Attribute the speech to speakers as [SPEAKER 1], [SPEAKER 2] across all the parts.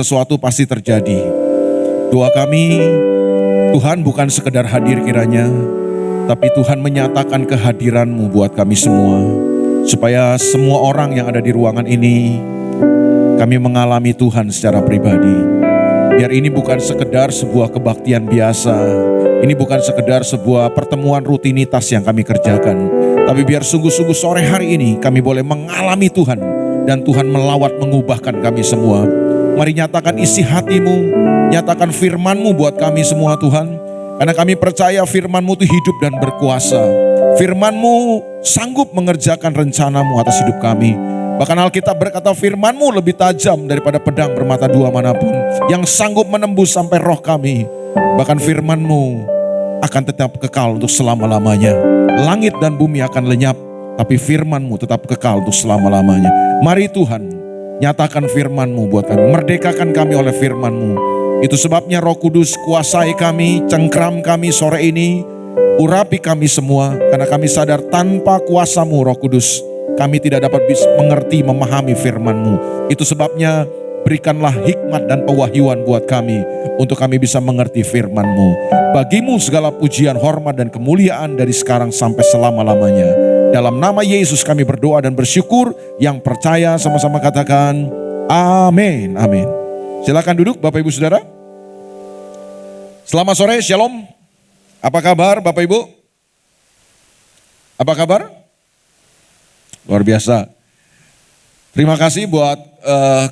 [SPEAKER 1] sesuatu pasti terjadi. Doa kami, Tuhan bukan sekedar hadir kiranya, tapi Tuhan menyatakan kehadiran-Mu buat kami semua. Supaya semua orang yang ada di ruangan ini, kami mengalami Tuhan secara pribadi. Biar ini bukan sekedar sebuah kebaktian biasa, ini bukan sekedar sebuah pertemuan rutinitas yang kami kerjakan. Tapi biar sungguh-sungguh sore hari ini kami boleh mengalami Tuhan. Dan Tuhan melawat mengubahkan kami semua. Mari nyatakan isi hati-Mu, nyatakan firman-Mu buat kami semua Tuhan. Karena kami percaya firman-Mu itu hidup dan berkuasa. Firman-Mu sanggup mengerjakan rencana-Mu atas hidup kami. Bahkan Alkitab berkata firman-Mu lebih tajam daripada pedang bermata dua manapun. Yang sanggup menembus sampai roh kami. Bahkan firman-Mu akan tetap kekal untuk selama-lamanya. Langit dan bumi akan lenyap, tapi firman-Mu tetap kekal untuk selama-lamanya. Mari Tuhan, nyatakan firman-Mu buat kami. Merdekakan kami oleh firman-Mu. Itu sebabnya Roh Kudus kuasai kami, cengkram kami sore ini. Urapi kami semua, karena kami sadar tanpa kuasa-Mu Roh Kudus, kami tidak dapat mengerti, memahami firman-Mu. Itu sebabnya berikanlah hikmat dan pewahyuan buat kami, untuk kami bisa mengerti firman-Mu. Bagi-Mu segala pujian, hormat dan kemuliaan dari sekarang sampai selama-lamanya. Dalam nama Yesus kami berdoa dan bersyukur. Yang percaya sama-sama katakan amin, amin. Silakan duduk Bapak Ibu Saudara. Selamat sore, shalom. Apa kabar Bapak Ibu? Apa kabar? Luar biasa. Terima kasih buat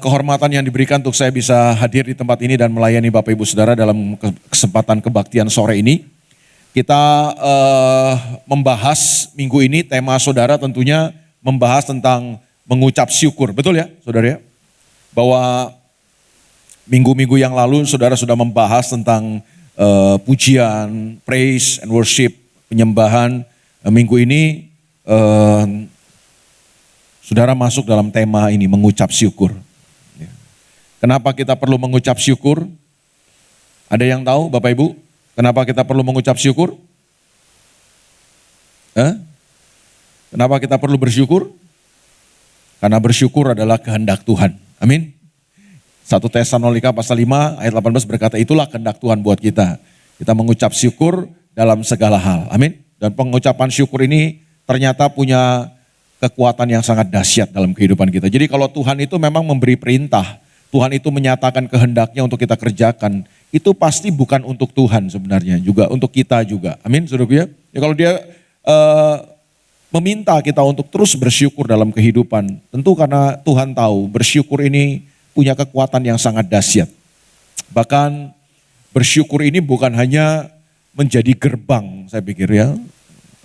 [SPEAKER 1] kehormatan yang diberikan untuk saya bisa hadir di tempat ini dan melayani Bapak Ibu Saudara dalam kesempatan kebaktian sore ini. Kita membahas minggu ini tema saudara tentunya membahas tentang mengucap syukur. Betul ya saudara ya? Bahwa minggu-minggu yang lalu saudara sudah membahas tentang pujian, praise and worship, penyembahan. Minggu ini saudara masuk dalam tema ini, mengucap syukur. Kenapa kita perlu mengucap syukur? Ada yang tahu Bapak Ibu? Kenapa kita perlu mengucap syukur? Kenapa kita perlu bersyukur? Karena bersyukur adalah kehendak Tuhan. Amin. 1 Tesalonika pasal 5 ayat 18 berkata itulah kehendak Tuhan buat kita. Kita mengucap syukur dalam segala hal. Amin. Dan pengucapan syukur ini ternyata punya kekuatan yang sangat dahsyat dalam kehidupan kita. Jadi kalau Tuhan itu memang memberi perintah, Tuhan itu menyatakan kehendaknya untuk kita kerjakan, itu pasti bukan untuk Tuhan sebenarnya, juga untuk kita juga. Amin, saudara. Ya kalau dia meminta kita untuk terus bersyukur dalam kehidupan, tentu karena Tuhan tahu bersyukur ini punya kekuatan yang sangat dahsyat. Bahkan bersyukur ini bukan hanya menjadi gerbang, saya pikir ya.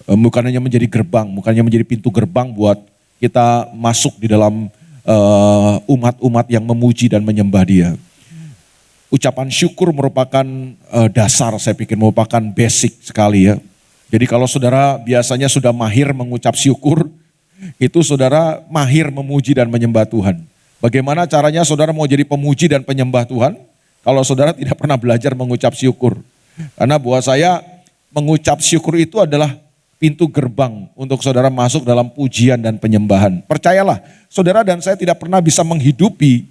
[SPEAKER 1] Bukan hanya menjadi gerbang, bukan hanya menjadi pintu gerbang buat kita masuk di dalam umat-umat yang memuji dan menyembah Dia. Ucapan syukur merupakan dasar, saya pikir merupakan basic sekali ya. Jadi kalau saudara biasanya sudah mahir mengucap syukur, itu saudara mahir memuji dan menyembah Tuhan. Bagaimana caranya saudara mau jadi pemuji dan penyembah Tuhan, kalau saudara tidak pernah belajar mengucap syukur. Karena buat saya mengucap syukur itu adalah pintu gerbang untuk saudara masuk dalam pujian dan penyembahan. Percayalah, saudara dan saya tidak pernah bisa menghidupi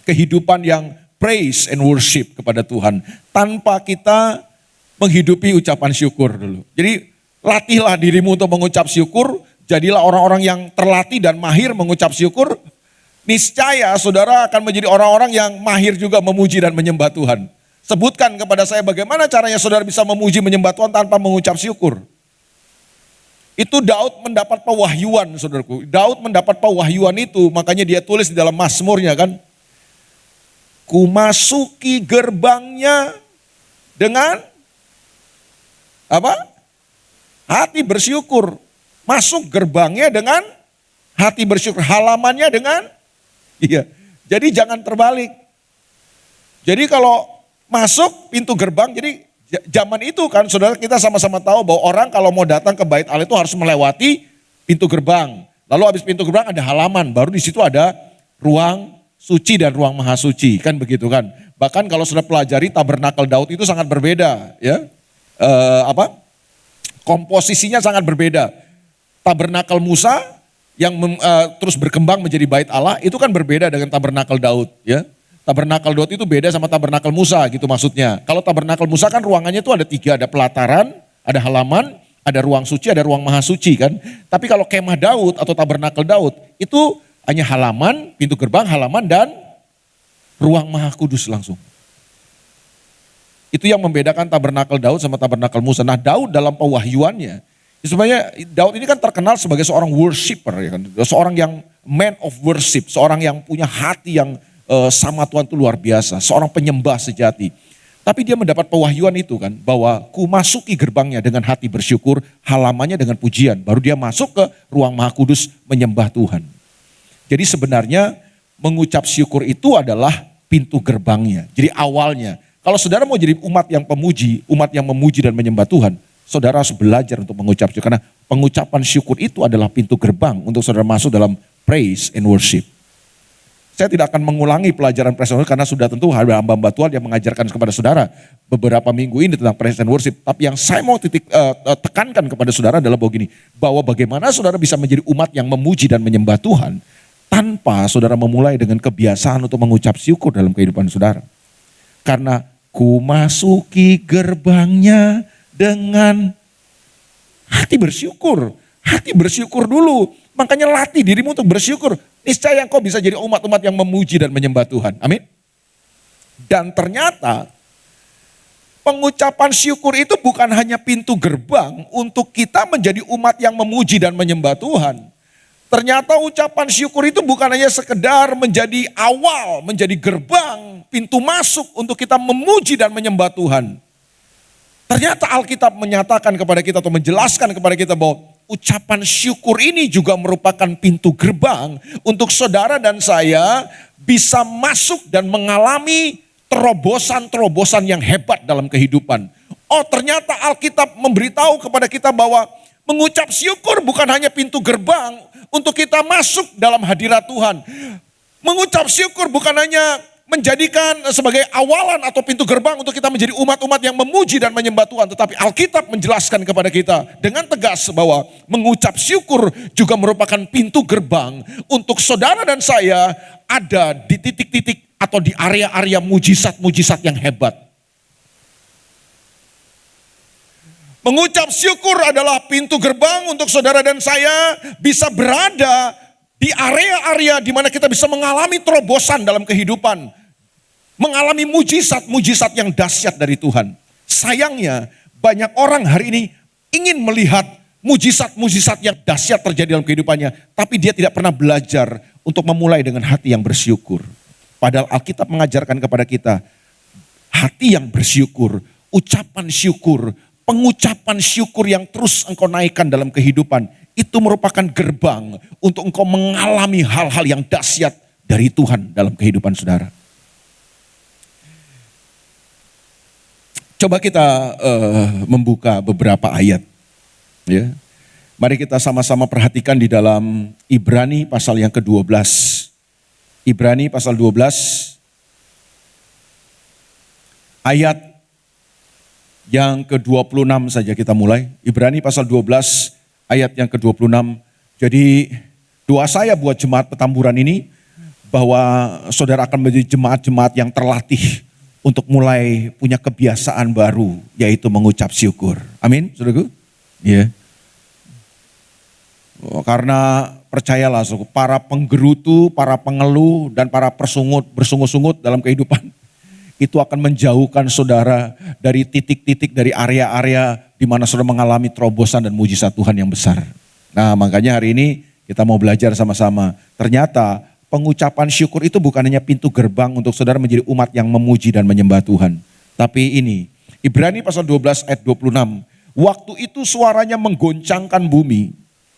[SPEAKER 1] kehidupan yang praise and worship kepada Tuhan tanpa kita menghidupi ucapan syukur dulu. Jadi latihlah dirimu untuk mengucap syukur, jadilah orang-orang yang terlatih dan mahir mengucap syukur. Niscaya saudara akan menjadi orang-orang yang mahir juga memuji dan menyembah Tuhan. Sebutkan kepada saya bagaimana caranya saudara bisa memuji menyembah Tuhan tanpa mengucap syukur. Itu Daud mendapat pewahyuan saudaraku. Daud mendapat pewahyuan itu, makanya dia tulis di dalam Mazmurnya kan. Ku masuki gerbangnya dengan apa? Hati bersyukur. Masuk gerbangnya dengan hati bersyukur. Halamannya dengan iya. Jadi jangan terbalik. Jadi kalau masuk pintu gerbang, jadi zaman itu kan saudara kita sama-sama tahu bahwa orang kalau mau datang ke Bait Allah itu harus melewati pintu gerbang. Lalu habis pintu gerbang ada halaman, baru di situ ada ruang suci dan ruang maha suci, kan begitu kan. Bahkan kalau sudah pelajari tabernakel Daud itu sangat berbeda ya. Komposisinya sangat berbeda. Tabernakel Musa yang terus berkembang menjadi bait Allah itu kan berbeda dengan tabernakel Daud ya. Tabernakel Daud itu beda sama tabernakel Musa gitu maksudnya. Kalau tabernakel Musa kan ruangannya itu ada 3, ada pelataran, ada halaman, ada ruang suci, ada ruang maha suci kan. Tapi kalau kemah Daud atau tabernakel Daud itu hanya halaman, pintu gerbang, halaman dan ruang maha kudus langsung. Itu yang membedakan tabernakel Daud sama tabernakel Musa. Nah Daud dalam pewahyuannya, sebenarnya Daud ini kan terkenal sebagai seorang worshiper, ya kan? Seorang yang man of worship, seorang yang punya hati yang sama Tuhan itu luar biasa, seorang penyembah sejati. Tapi dia mendapat pewahyuan itu kan, bahwa ku masuki gerbangnya dengan hati bersyukur, halamannya dengan pujian. Baru dia masuk ke ruang maha kudus menyembah Tuhan. Jadi sebenarnya mengucap syukur itu adalah pintu gerbangnya. Jadi awalnya, kalau saudara mau jadi umat yang pemuji, umat yang memuji dan menyembah Tuhan, saudara harus belajar untuk mengucap syukur. Karena pengucapan syukur itu adalah pintu gerbang untuk saudara masuk dalam praise and worship. Saya tidak akan mengulangi pelajaran praise and worship karena sudah tentu ada hamba-hamba Tuhan yang mengajarkan kepada saudara beberapa minggu ini tentang praise and worship. Tapi yang saya mau tekankan kepada saudara adalah bahwa bagaimana saudara bisa menjadi umat yang memuji dan menyembah Tuhan tanpa saudara memulai dengan kebiasaan untuk mengucap syukur dalam kehidupan saudara. Karena ku masuki gerbangnya dengan hati bersyukur. Hati bersyukur dulu. Makanya latih dirimu untuk bersyukur. Niscaya engkau bisa jadi umat-umat yang memuji dan menyembah Tuhan. Amin. Dan ternyata pengucapan syukur itu bukan hanya pintu gerbang untuk kita menjadi umat yang memuji dan menyembah Tuhan. Ternyata ucapan syukur itu bukan hanya sekedar menjadi awal, menjadi gerbang, pintu masuk untuk kita memuji dan menyembah Tuhan. Ternyata Alkitab menyatakan kepada kita atau menjelaskan kepada kita bahwa ucapan syukur ini juga merupakan pintu gerbang untuk saudara dan saya bisa masuk dan mengalami terobosan-terobosan yang hebat dalam kehidupan. Oh ternyata Alkitab memberitahu kepada kita bahwa mengucap syukur bukan hanya pintu gerbang untuk kita masuk dalam hadirat Tuhan. Mengucap syukur bukan hanya menjadikan sebagai awalan atau pintu gerbang untuk kita menjadi umat-umat yang memuji dan menyembah Tuhan. Tetapi Alkitab menjelaskan kepada kita dengan tegas bahwa mengucap syukur juga merupakan pintu gerbang untuk saudara dan saya ada di titik-titik atau di area-area mujizat-mujizat yang hebat. Mengucap syukur adalah pintu gerbang untuk saudara dan saya bisa berada di area-area di mana kita bisa mengalami terobosan dalam kehidupan. Mengalami mujizat-mujizat yang dahsyat dari Tuhan. Sayangnya banyak orang hari ini ingin melihat mujizat-mujizat yang dahsyat terjadi dalam kehidupannya. Tapi dia tidak pernah belajar untuk memulai dengan hati yang bersyukur. Padahal Alkitab mengajarkan kepada kita hati yang bersyukur, ucapan syukur, pengucapan syukur yang terus engkau naikkan dalam kehidupan. Itu merupakan gerbang untuk engkau mengalami hal-hal yang dahsyat dari Tuhan dalam kehidupan saudara. Coba kita membuka beberapa ayat. Ya. Mari kita sama-sama perhatikan di dalam Ibrani pasal yang ke-12. Ibrani pasal 12 ayat yang ke-26 saja kita mulai. Ibrani pasal 12 ayat yang ke-26. Jadi doa saya buat jemaat Petamburan ini bahwa saudara akan menjadi jemaat-jemaat yang terlatih untuk mulai punya kebiasaan baru, yaitu mengucap syukur. Amin, saudaraku? Ya. Karena percayalah, para penggerutu, para pengeluh, dan para bersungut-sungut dalam kehidupan, itu akan menjauhkan saudara dari titik-titik, dari area-area di mana saudara mengalami terobosan dan mujizat Tuhan yang besar. Nah makanya hari ini kita mau belajar sama-sama. Ternyata pengucapan syukur itu bukan hanya pintu gerbang untuk saudara menjadi umat yang memuji dan menyembah Tuhan. Tapi ini, Ibrani pasal 12 ayat 26. Waktu itu suaranya menggoncangkan bumi,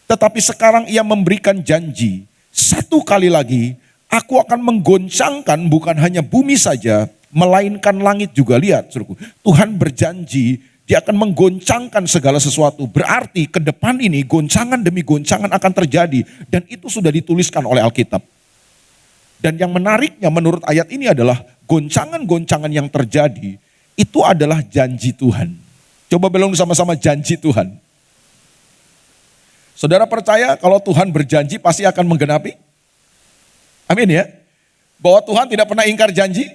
[SPEAKER 1] tetapi sekarang ia memberikan janji. Satu kali lagi, aku akan menggoncangkan bukan hanya bumi saja, melainkan langit juga. Lihat, saudaraku, Tuhan berjanji dia akan menggoncangkan segala sesuatu. Berarti ke depan ini goncangan demi goncangan akan terjadi. Dan itu sudah dituliskan oleh Alkitab. Dan yang menariknya menurut ayat ini adalah goncangan-goncangan yang terjadi itu adalah janji Tuhan. Coba bilang sama-sama janji Tuhan. Saudara percaya kalau Tuhan berjanji pasti akan menggenapi? Amin ya. Bahwa Tuhan tidak pernah ingkar janji?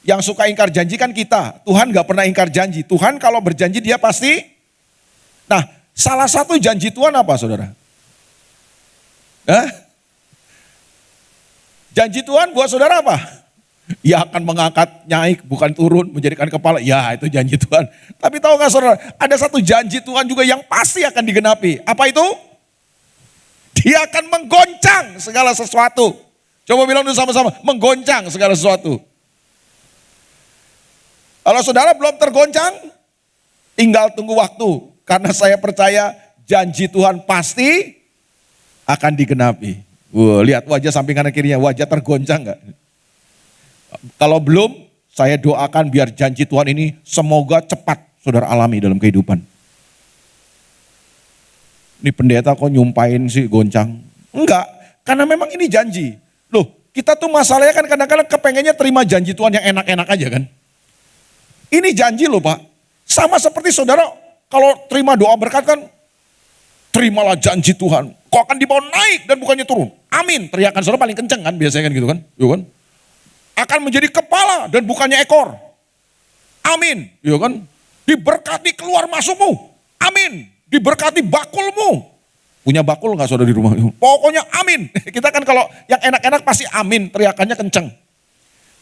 [SPEAKER 1] Yang suka ingkar janji kan kita. Tuhan gak pernah ingkar janji. Tuhan kalau berjanji dia pasti. Nah, salah satu janji Tuhan apa saudara? Janji Tuhan buat saudara apa? Ya akan mengangkat naik, bukan turun, menjadikan kepala. Ya itu janji Tuhan. Tapi tahu gak saudara, ada satu janji Tuhan juga yang pasti akan digenapi. Apa itu? Dia akan menggoncang segala sesuatu. Coba bilang dulu sama-sama, menggoncang segala sesuatu. Kalau saudara belum tergoncang, tinggal tunggu waktu. Karena saya percaya janji Tuhan pasti akan digenapi. Lihat wajah samping kanan kirinya, wajah tergoncang gak? Kalau belum, saya doakan biar janji Tuhan ini semoga cepat saudara alami dalam kehidupan. Ini pendeta kok nyumpain sih goncang? Enggak, karena memang ini janji. Loh, kita tuh masalahnya kan kadang-kadang kepengennya terima janji Tuhan yang enak-enak aja kan. Ini janji loh Pak. Sama seperti saudara kalau terima doa berkat kan, terimalah janji Tuhan. Kau akan dibawa naik dan bukannya turun. Amin. Teriakan saudara paling kenceng kan biasanya kan gitu kan. Yo kan? Akan menjadi kepala dan bukannya ekor. Amin. Yo kan? Diberkati keluar masukmu. Amin. Diberkati bakulmu. Punya bakul gak saudara di rumah? Pokoknya amin. Kita kan kalau yang enak-enak pasti amin. Teriakannya kenceng.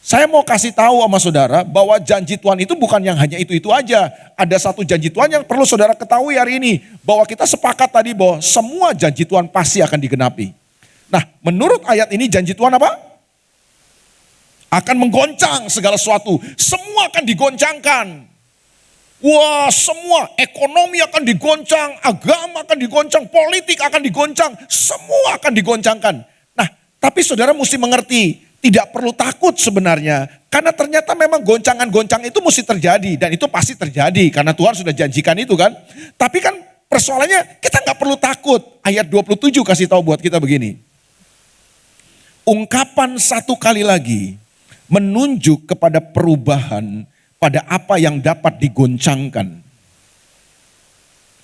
[SPEAKER 1] Saya mau kasih tahu sama saudara bahwa janji Tuhan itu bukan yang hanya itu-itu aja. Ada satu janji Tuhan yang perlu saudara ketahui hari ini. Bahwa kita sepakat tadi bahwa semua janji Tuhan pasti akan digenapi. Nah menurut ayat ini janji Tuhan apa? Akan menggoncang segala sesuatu. Semua akan digoncangkan. Wah semua ekonomi akan digoncang, agama akan digoncang, politik akan digoncang. Semua akan digoncangkan. Nah tapi saudara mesti mengerti. Tidak perlu takut sebenarnya. Karena ternyata memang goncangan-goncang itu mesti terjadi. Dan itu pasti terjadi. Karena Tuhan sudah janjikan itu kan. Tapi kan persoalannya kita gak perlu takut. Ayat 27 kasih tahu buat kita begini. Ungkapan satu kali lagi. Menunjuk kepada perubahan. Pada apa yang dapat digoncangkan.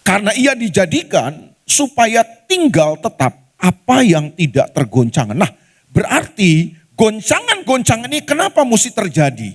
[SPEAKER 1] Karena ia dijadikan supaya tinggal tetap apa yang tidak tergoncangkan. Nah berarti goncangan-goncangan ini kenapa mesti terjadi?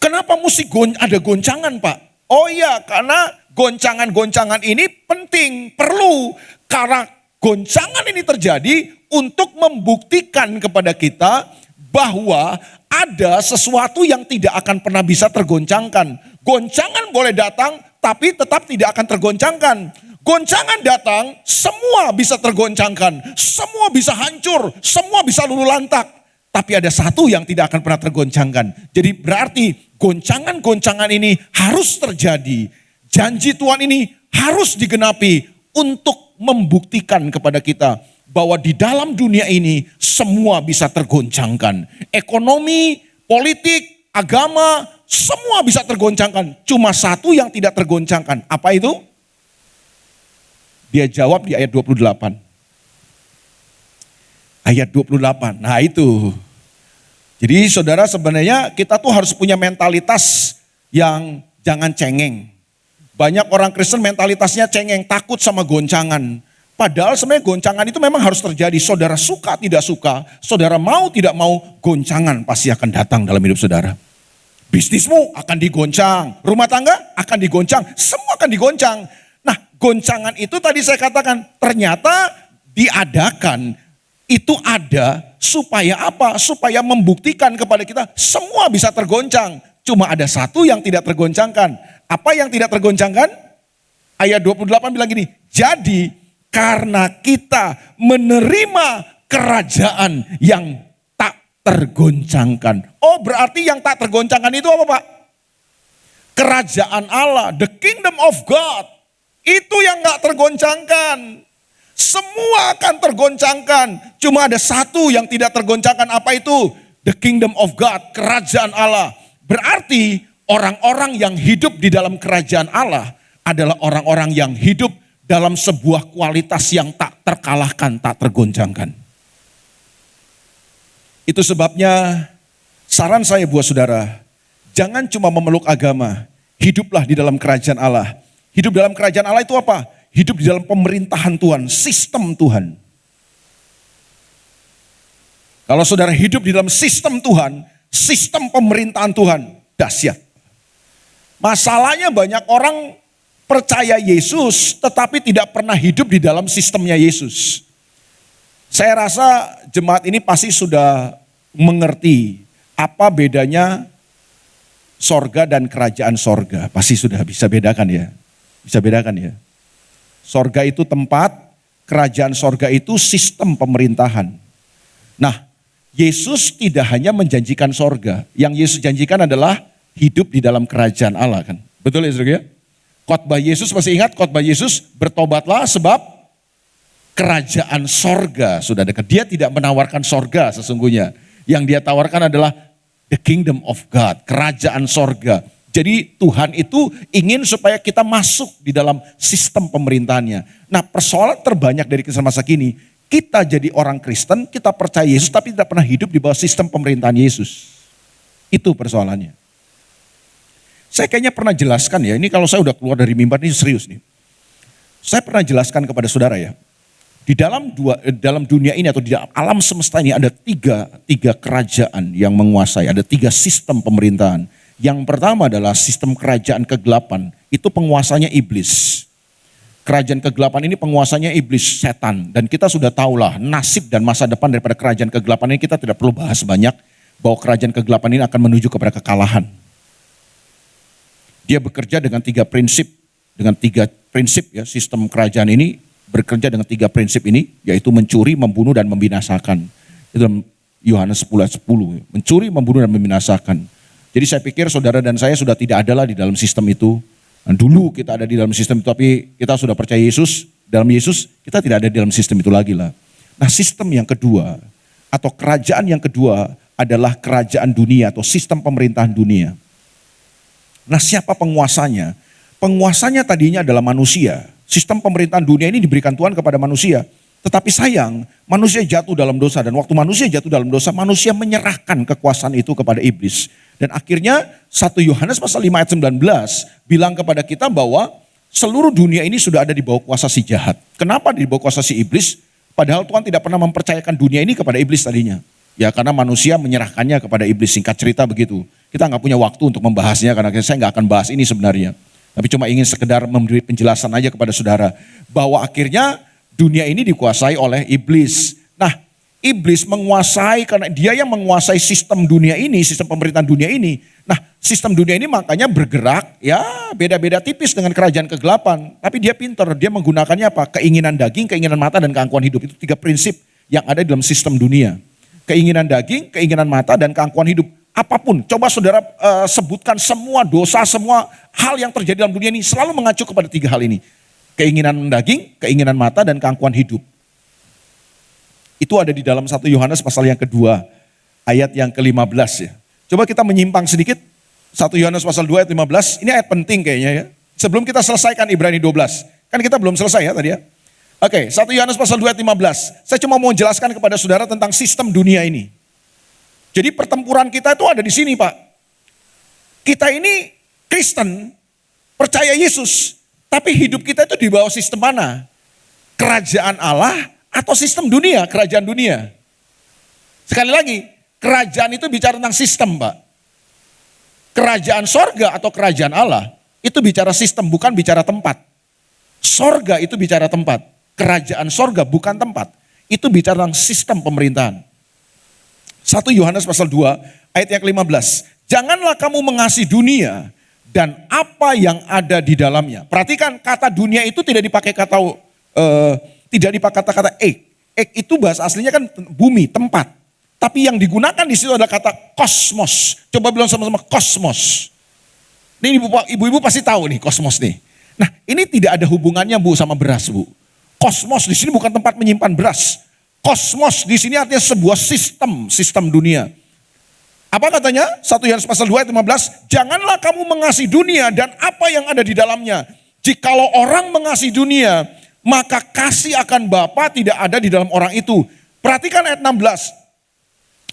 [SPEAKER 1] Kenapa mesti ada goncangan Pak? Oh iya karena goncangan-goncangan ini penting, perlu. Karena goncangan ini terjadi untuk membuktikan kepada kita bahwa ada sesuatu yang tidak akan pernah bisa tergoncangkan. Goncangan boleh datang tapi tetap tidak akan tergoncangkan. Goncangan datang, semua bisa tergoncangkan. Semua bisa hancur, semua bisa luluh lantak. Tapi ada satu yang tidak akan pernah tergoncangkan. Jadi berarti goncangan-goncangan ini harus terjadi. Janji Tuhan ini harus digenapi untuk membuktikan kepada kita bahwa di dalam dunia ini semua bisa tergoncangkan. Ekonomi, politik, agama, semua bisa tergoncangkan. Cuma satu yang tidak tergoncangkan. Apa itu? Dia jawab di ayat 28. Ayat 28, nah itu. Jadi saudara sebenarnya kita tuh harus punya mentalitas yang jangan cengeng. Banyak orang Kristen mentalitasnya cengeng, takut sama goncangan. Padahal sebenarnya goncangan itu memang harus terjadi. Saudara suka tidak suka, saudara mau tidak mau, goncangan pasti akan datang dalam hidup saudara. Bisnismu akan digoncang, rumah tangga akan digoncang, semua akan digoncang. Nah goncangan itu tadi saya katakan ternyata diadakan. Itu ada supaya apa? Supaya membuktikan kepada kita semua bisa tergoncang. Cuma ada satu yang tidak tergoncangkan. Apa yang tidak tergoncangkan? Ayat 28 bilang gini, jadi karena kita menerima kerajaan yang tak tergoncangkan. Oh berarti yang tak tergoncangkan itu apa Pak? Kerajaan Allah, the kingdom of God. Itu yang gak tergoncangkan. Semua akan tergoncangkan. Cuma ada satu yang tidak tergoncangkan. Apa itu? The kingdom of God. Kerajaan Allah. Berarti orang-orang yang hidup di dalam kerajaan Allah adalah orang-orang yang hidup dalam sebuah kualitas yang tak terkalahkan, tak tergoncangkan. Itu sebabnya saran saya buat saudara. Jangan cuma memeluk agama. Hiduplah di dalam kerajaan Allah. Hidup dalam kerajaan Allah itu apa? Hidup di dalam pemerintahan Tuhan, sistem Tuhan. Kalau saudara hidup di dalam sistem Tuhan, sistem pemerintahan Tuhan, dahsyat. Masalahnya banyak orang percaya Yesus tetapi tidak pernah hidup di dalam sistemnya Yesus. Saya rasa jemaat ini pasti sudah mengerti apa bedanya sorga dan kerajaan sorga. Pasti sudah bisa bedakan ya. Bisa bedakan ya. Sorga itu tempat, kerajaan sorga itu sistem pemerintahan. Nah, Yesus tidak hanya menjanjikan sorga. Yang Yesus janjikan adalah hidup di dalam kerajaan Allah kan. Betul ya saudara? Khotbah Yesus, masih ingat khotbah Yesus? Bertobatlah sebab kerajaan sorga sudah dekat. Dia tidak menawarkan sorga sesungguhnya. Yang dia tawarkan adalah the kingdom of God, kerajaan sorga. Jadi Tuhan itu ingin supaya kita masuk di dalam sistem pemerintahannya. Nah, persoalan terbanyak dari kisah masa kini, kita jadi orang Kristen, kita percaya Yesus tapi tidak pernah hidup di bawah sistem pemerintahan Yesus. Itu persoalannya. Saya kayaknya pernah jelaskan ya, ini kalau saya udah keluar dari mimbar ini serius nih. Saya pernah jelaskan kepada saudara ya, di dalam dunia ini atau di dalam alam semesta ini ada tiga kerajaan yang menguasai, ada tiga sistem pemerintahan. Yang pertama adalah sistem kerajaan kegelapan, itu penguasanya iblis. Kerajaan kegelapan ini penguasanya iblis, setan. Dan kita sudah tahulah nasib dan masa depan daripada kerajaan kegelapan ini, kita tidak perlu bahas banyak bahwa kerajaan kegelapan ini akan menuju kepada kekalahan. Dia bekerja dengan tiga prinsip ya, sistem kerajaan ini bekerja dengan tiga prinsip ini, yaitu mencuri, membunuh, dan membinasakan. Itu dalam Yohanes 10:10, mencuri, membunuh, dan membinasakan. Jadi saya pikir saudara dan saya sudah tidak ada lah di dalam sistem itu. Dan dulu kita ada di dalam sistem itu, tapi kita sudah percaya Yesus, dalam Yesus kita tidak ada di dalam sistem itu lagi lah. Nah, sistem yang kedua atau kerajaan yang kedua adalah kerajaan dunia atau sistem pemerintahan dunia. Nah, siapa penguasanya? Penguasanya tadinya adalah manusia. Sistem pemerintahan dunia ini diberikan Tuhan kepada manusia. Tetapi sayang, manusia jatuh dalam dosa, dan waktu manusia jatuh dalam dosa, manusia menyerahkan kekuasaan itu kepada iblis. Dan akhirnya 1 Yohanes pasal 5 ayat 19 bilang kepada kita bahwa seluruh dunia ini sudah ada di bawah kuasa si jahat. Kenapa di bawah kuasa si iblis? Padahal Tuhan tidak pernah mempercayakan dunia ini kepada iblis tadinya. Ya karena manusia menyerahkannya kepada iblis, singkat cerita begitu. Kita nggak punya waktu untuk membahasnya karena saya nggak akan bahas ini sebenarnya. Tapi cuma ingin sekedar memberi penjelasan aja kepada saudara. Bahwa akhirnya dunia ini dikuasai oleh iblis. Nah, iblis menguasai karena dia yang menguasai sistem dunia ini, sistem pemerintahan dunia ini. Nah, sistem dunia ini makanya bergerak ya beda-beda tipis dengan kerajaan kegelapan. Tapi dia pintar, dia menggunakannya apa? Keinginan daging, keinginan mata, dan keangkuhan hidup. Itu tiga prinsip yang ada di dalam sistem dunia. Keinginan daging, keinginan mata, dan keangkuhan hidup. Apapun, coba saudara sebutkan semua dosa, semua hal yang terjadi dalam dunia ini selalu mengacu kepada tiga hal ini. Keinginan daging, keinginan mata, dan keangkuhan hidup. Itu ada di dalam 1 Yohanes pasal yang kedua, ayat yang ke-15 ya. Coba kita menyimpang sedikit, 1 Yohanes pasal 2 ayat 15, ini ayat penting kayaknya ya. Sebelum kita selesaikan Ibrani 12, kan kita belum selesai ya tadi ya. Oke, 1 Yohanes pasal 2 ayat 15, saya cuma mau jelaskan kepada saudara tentang sistem dunia ini. Jadi pertempuran kita itu ada di sini Pak. Kita ini Kristen, percaya Yesus, tapi hidup kita itu di bawah sistem mana? Kerajaan Allah atau sistem dunia, kerajaan dunia? Sekali lagi, kerajaan itu bicara tentang sistem Pak. Kerajaan sorga atau kerajaan Allah, itu bicara sistem, bukan bicara tempat. Sorga itu bicara tempat, kerajaan sorga bukan tempat. Itu bicara tentang sistem pemerintahan. 1 Yohanes pasal 2 ayat yang ke-15. Janganlah kamu mengasihi dunia dan apa yang ada di dalamnya. Perhatikan kata dunia itu tidak dipakai kata kata ek. Ek itu bahasa aslinya kan bumi, tempat. Tapi yang digunakan di situ adalah kata kosmos. Coba bilang sama-sama kosmos. Ini ibu-ibu pasti tahu nih kosmos nih. Nah, ini tidak ada hubungannya Bu sama beras Bu. Kosmos di sini bukan tempat menyimpan beras. Kosmos di sini artinya sebuah sistem dunia. Apa katanya? 1 Yohanes pasal 2 ayat 15, janganlah kamu mengasihi dunia dan apa yang ada di dalamnya. Jikalau orang mengasihi dunia, maka kasih akan Bapa tidak ada di dalam orang itu. Perhatikan ayat 16.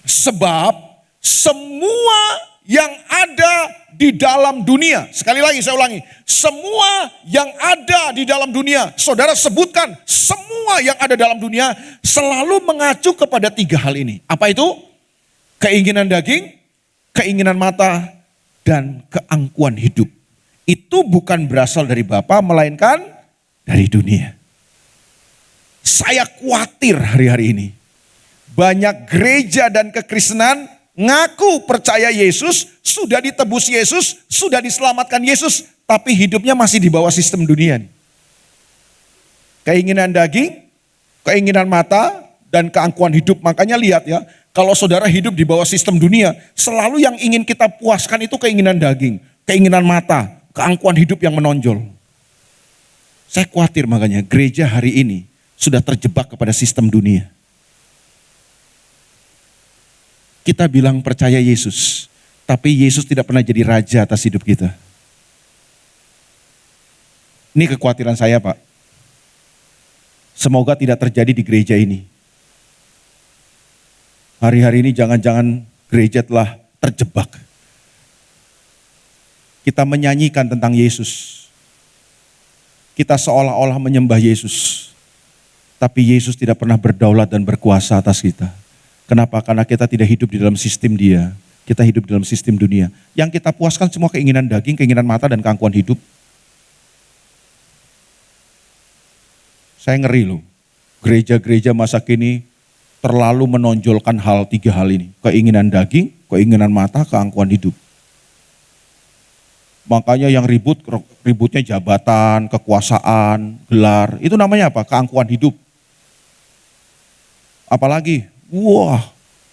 [SPEAKER 1] Sebab semua yang ada di dalam dunia. Sekali lagi saya ulangi, semua yang ada di dalam dunia, saudara sebutkan semua yang ada dalam dunia selalu mengacu kepada 3 hal ini. Apa itu? Keinginan daging, keinginan mata, dan keangkuhan hidup. Itu bukan berasal dari Bapa, melainkan dari dunia. Saya khawatir hari-hari ini banyak gereja dan kekristenan ngaku percaya Yesus, sudah ditebus Yesus, sudah diselamatkan Yesus, tapi hidupnya masih di bawah sistem dunia. Keinginan daging, keinginan mata, dan keangkuhan hidup. Makanya lihat ya, kalau saudara hidup di bawah sistem dunia, selalu yang ingin kita puaskan itu keinginan daging, keinginan mata, keangkuhan hidup yang menonjol. Saya khawatir makanya gereja hari ini sudah terjebak kepada sistem dunia. Kita bilang percaya Yesus, tapi Yesus tidak pernah jadi raja atas hidup kita. Ini kekhawatiran saya, Pak. Semoga tidak terjadi di gereja ini. Hari-hari ini jangan-jangan gereja telah terjebak. Kita menyanyikan tentang Yesus. Kita seolah-olah menyembah Yesus. Tapi Yesus tidak pernah berdaulat dan berkuasa atas kita. Kenapa? Karena kita tidak hidup di dalam sistem dia. Kita hidup di dalam sistem dunia. Yang kita puaskan semua keinginan daging, keinginan mata, dan keangkuhan hidup. Saya ngeri loh. Gereja-gereja masa kini terlalu menonjolkan 3 hal ini. Keinginan daging, keinginan mata, keangkuhan hidup. Makanya yang ributnya jabatan, kekuasaan, gelar. Itu namanya apa? Keangkuhan hidup. Apalagi? Wah,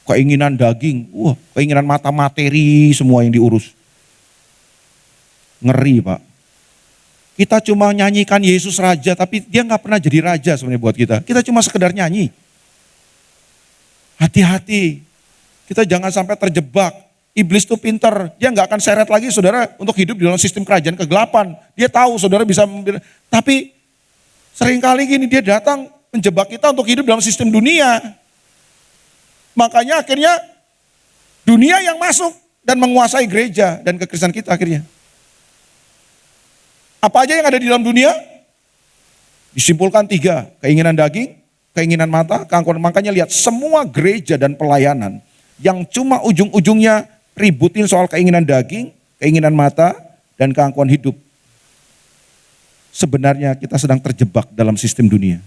[SPEAKER 1] keinginan daging, keinginan mata, materi, semua yang diurus. Ngeri, Pak. Kita cuma nyanyikan Yesus Raja, tapi dia nggak pernah jadi Raja sebenarnya buat kita. Kita cuma sekedar nyanyi. Hati-hati, kita jangan sampai terjebak. Iblis itu pintar, dia nggak akan seret lagi saudara untuk hidup di dalam sistem kerajaan kegelapan. Dia tahu saudara bisa, tapi seringkali gini dia datang menjebak kita untuk hidup dalam sistem dunia. Makanya akhirnya dunia yang masuk dan menguasai gereja dan kekristenan kita akhirnya. Apa aja yang ada di dalam dunia? Disimpulkan 3, keinginan daging, keinginan mata, keangkuhan. Makanya lihat semua gereja dan pelayanan yang cuma ujung-ujungnya ributin soal keinginan daging, keinginan mata, dan keangkuhan hidup. Sebenarnya kita sedang terjebak dalam sistem dunia.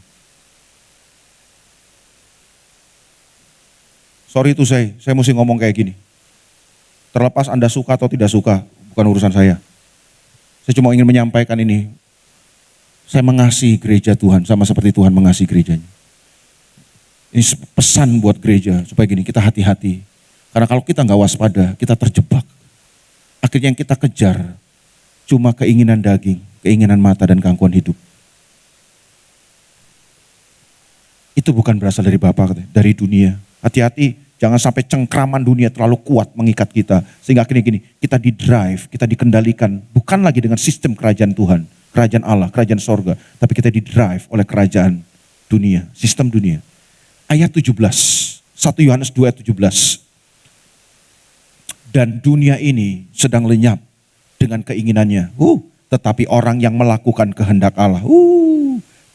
[SPEAKER 1] Sorry itu saya mesti ngomong kayak gini. Terlepas Anda suka atau tidak suka, bukan urusan saya. Saya cuma ingin menyampaikan ini. Saya mengasihi gereja Tuhan sama seperti Tuhan mengasihi gerejanya. Ini pesan buat gereja supaya gini, kita hati-hati. Karena kalau kita nggak waspada, kita terjebak. Akhirnya yang kita kejar cuma keinginan daging, keinginan mata, dan keangkuhan hidup. Itu bukan berasal dari Bapa, dari dunia. Hati-hati. Jangan sampai cengkraman dunia terlalu kuat mengikat kita. Sehingga akhirnya gini, kita di-drive, kita dikendalikan. Bukan lagi dengan sistem kerajaan Tuhan, kerajaan Allah, kerajaan sorga. Tapi kita di-drive oleh kerajaan dunia, sistem dunia. Ayat 17, 1 Yohanes 2 ayat 17. Dan dunia ini sedang lenyap dengan keinginannya. Tetapi orang yang melakukan kehendak Allah,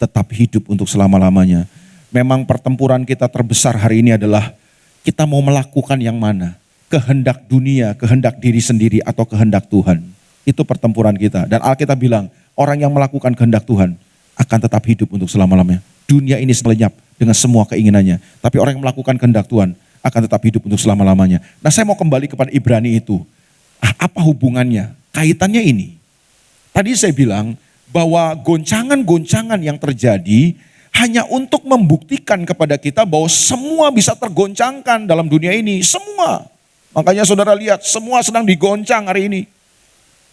[SPEAKER 1] tetap hidup untuk selama-lamanya. Memang pertempuran kita terbesar hari ini adalah kita mau melakukan yang mana? Kehendak dunia, kehendak diri sendiri, atau kehendak Tuhan. Itu pertempuran kita. Dan Alkitab bilang, orang yang melakukan kehendak Tuhan akan tetap hidup untuk selama-lamanya. Dunia ini lenyap dengan semua keinginannya. Tapi orang yang melakukan kehendak Tuhan akan tetap hidup untuk selama-lamanya. Nah, saya mau kembali kepada Ibrani itu. Apa hubungannya? Kaitannya ini. Tadi saya bilang bahwa goncangan-goncangan yang terjadi hanya untuk membuktikan kepada kita bahwa semua bisa tergoncangkan dalam dunia ini. Semua. Makanya saudara lihat, semua sedang digoncang hari ini.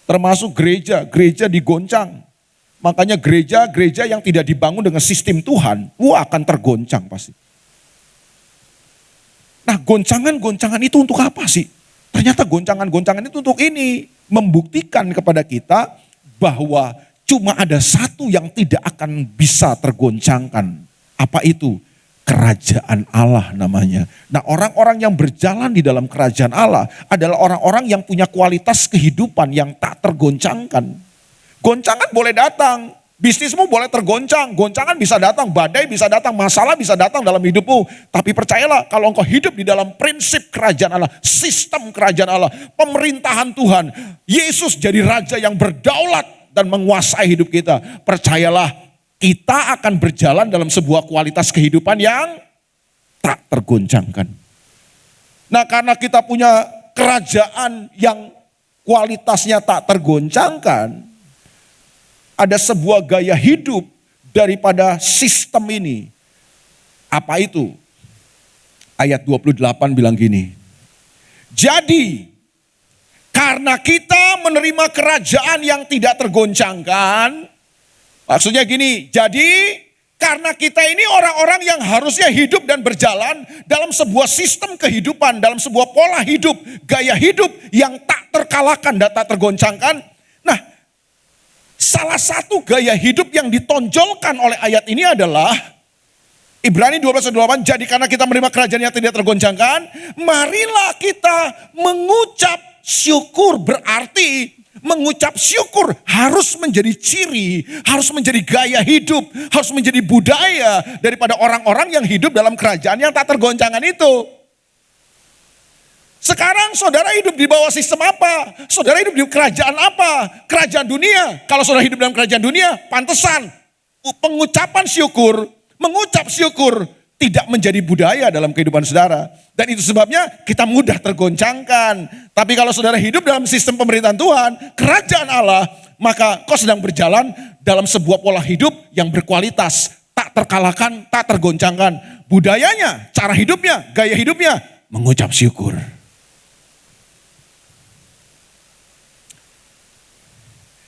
[SPEAKER 1] Termasuk gereja digoncang. Makanya gereja yang tidak dibangun dengan sistem Tuhan, akan tergoncang pasti. Nah, goncangan-goncangan itu untuk apa sih? Ternyata goncangan-goncangan itu untuk ini. Membuktikan kepada kita bahwa cuma ada satu yang tidak akan bisa tergoncangkan. Apa itu? kerajaan Allah namanya. Nah, orang-orang yang berjalan di dalam kerajaan Allah adalah orang-orang yang punya kualitas kehidupan yang tak tergoncangkan. Goncangan boleh datang, bisnismu boleh tergoncang, goncangan bisa datang, badai bisa datang, masalah bisa datang dalam hidupmu. Tapi percayalah, kalau engkau hidup di dalam prinsip kerajaan Allah, sistem kerajaan Allah, pemerintahan Tuhan, Yesus jadi raja yang berdaulat dan menguasai hidup kita. Percayalah, kita akan berjalan dalam sebuah kualitas kehidupan yang tak tergoncangkan. Nah, karena kita punya kerajaan yang kualitasnya tak tergoncangkan, ada sebuah gaya hidup daripada sistem ini. Apa itu? Ayat 28 bilang gini. Jadi, karena kita menerima kerajaan yang tidak tergoncangkan, maksudnya gini, jadi karena kita ini orang-orang yang harusnya hidup dan berjalan dalam sebuah sistem kehidupan, dalam sebuah pola hidup, gaya hidup yang tak terkalahkan dan tak tergoncangkan. Nah, salah satu gaya hidup yang ditonjolkan oleh ayat ini adalah Ibrani 12:8, jadi karena kita menerima kerajaan yang tidak tergoncangkan, marilah kita mengucap syukur. Berarti mengucap syukur harus menjadi ciri, harus menjadi gaya hidup, harus menjadi budaya daripada orang-orang yang hidup dalam kerajaan yang tak tergoncangkan itu. Sekarang saudara hidup di bawah sistem apa? Saudara hidup di kerajaan apa? Kerajaan dunia. Kalau saudara hidup dalam kerajaan dunia, pantesan pengucapan syukur, mengucap syukur tidak menjadi budaya dalam kehidupan saudara. Dan itu sebabnya kita mudah tergoncangkan. Tapi kalau saudara hidup dalam sistem pemerintahan Tuhan, kerajaan Allah, maka kau sedang berjalan dalam sebuah pola hidup yang berkualitas, tak terkalahkan, tak tergoncangkan. Budayanya, cara hidupnya, gaya hidupnya, mengucap syukur.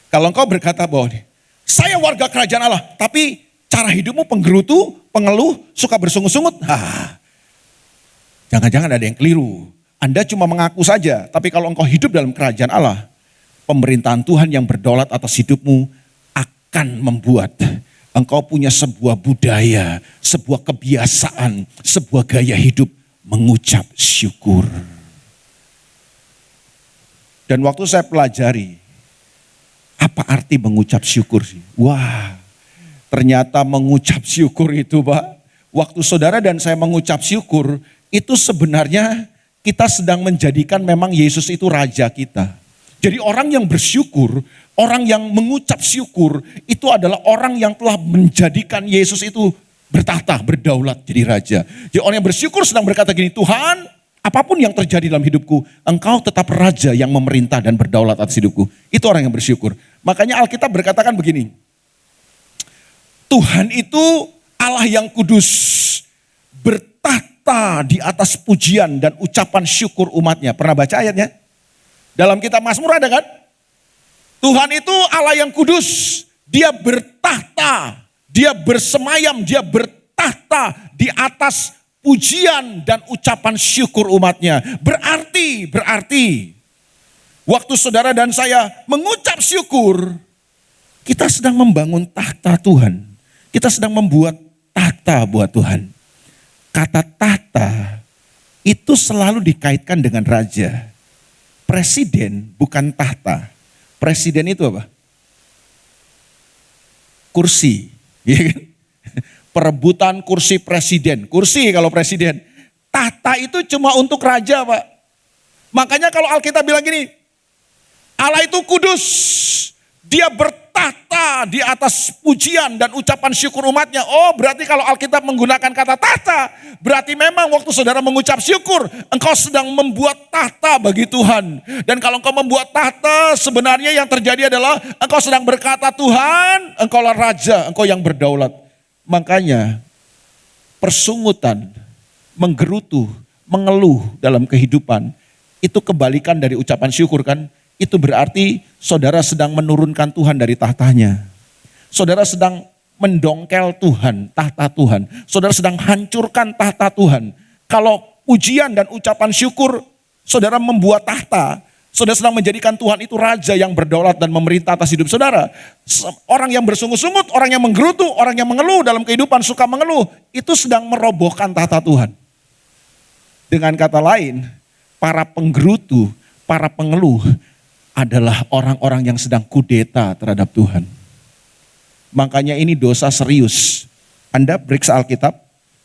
[SPEAKER 1] Kalau engkau berkata bahwa saya warga kerajaan Allah, tapi cara hidupmu penggerutu, pengeluh, suka bersungut-sungut. Jangan-jangan ada yang keliru. Anda cuma mengaku saja, tapi kalau engkau hidup dalam kerajaan Allah, pemerintahan Tuhan yang berdaulat atas hidupmu akan membuat engkau punya sebuah budaya, sebuah kebiasaan, sebuah gaya hidup mengucap syukur. Dan waktu saya pelajari, apa arti mengucap syukur sih? Wah, ternyata mengucap syukur itu Pak, waktu saudara dan saya mengucap syukur, itu sebenarnya kita sedang menjadikan memang Yesus itu raja kita. Jadi orang yang bersyukur, orang yang mengucap syukur, itu adalah orang yang telah menjadikan Yesus itu bertahta, berdaulat jadi raja. Jadi orang yang bersyukur sedang berkata gini, Tuhan, apapun yang terjadi dalam hidupku, engkau tetap raja yang memerintah dan berdaulat atas hidupku. Itu orang yang bersyukur. Makanya Alkitab berkatakan begini, Tuhan itu Allah yang kudus, bertahta di atas pujian dan ucapan syukur umatnya. Pernah baca ayatnya? Dalam kitab Mazmur ada kan? Tuhan itu Allah yang kudus, dia bertahta, dia bersemayam, dia bertahta di atas pujian dan ucapan syukur umatnya. Berarti waktu saudara dan saya mengucap syukur, kita sedang membangun tahta Tuhan. Kita sedang membuat tahta buat Tuhan. Kata tahta itu selalu dikaitkan dengan raja. Presiden bukan tahta. Presiden itu apa? Kursi. Ya kan? Perebutan kursi presiden. Kursi kalau presiden. Tahta itu cuma untuk raja Pak. Makanya kalau Alkitab bilang gini, Allah itu kudus. Dia bertahta di atas pujian dan ucapan syukur umatnya. Oh berarti kalau Alkitab menggunakan kata tahta, berarti memang waktu saudara mengucap syukur, engkau sedang membuat tahta bagi Tuhan. Dan kalau engkau membuat tahta, sebenarnya yang terjadi adalah engkau sedang berkata, Tuhan, engkaulah raja, engkau yang berdaulat. Makanya persungutan, menggerutu, mengeluh dalam kehidupan, itu kebalikan dari ucapan syukur kan. Itu berarti saudara sedang menurunkan Tuhan dari tahtanya. Saudara sedang mendongkel Tuhan, tahta Tuhan. Saudara sedang hancurkan tahta Tuhan. Kalau pujian dan ucapan syukur saudara membuat tahta, Saudara sedang menjadikan Tuhan itu raja yang berdaulat dan memerintah atas hidup saudara. Orang yang bersungut-sungut, orang yang menggerutu, orang yang mengeluh dalam kehidupan suka mengeluh, itu sedang merobohkan tahta Tuhan. Dengan kata lain, para penggerutu, para pengeluh adalah orang-orang yang sedang kudeta terhadap Tuhan. Makanya ini dosa serius. Anda periksa Alkitab,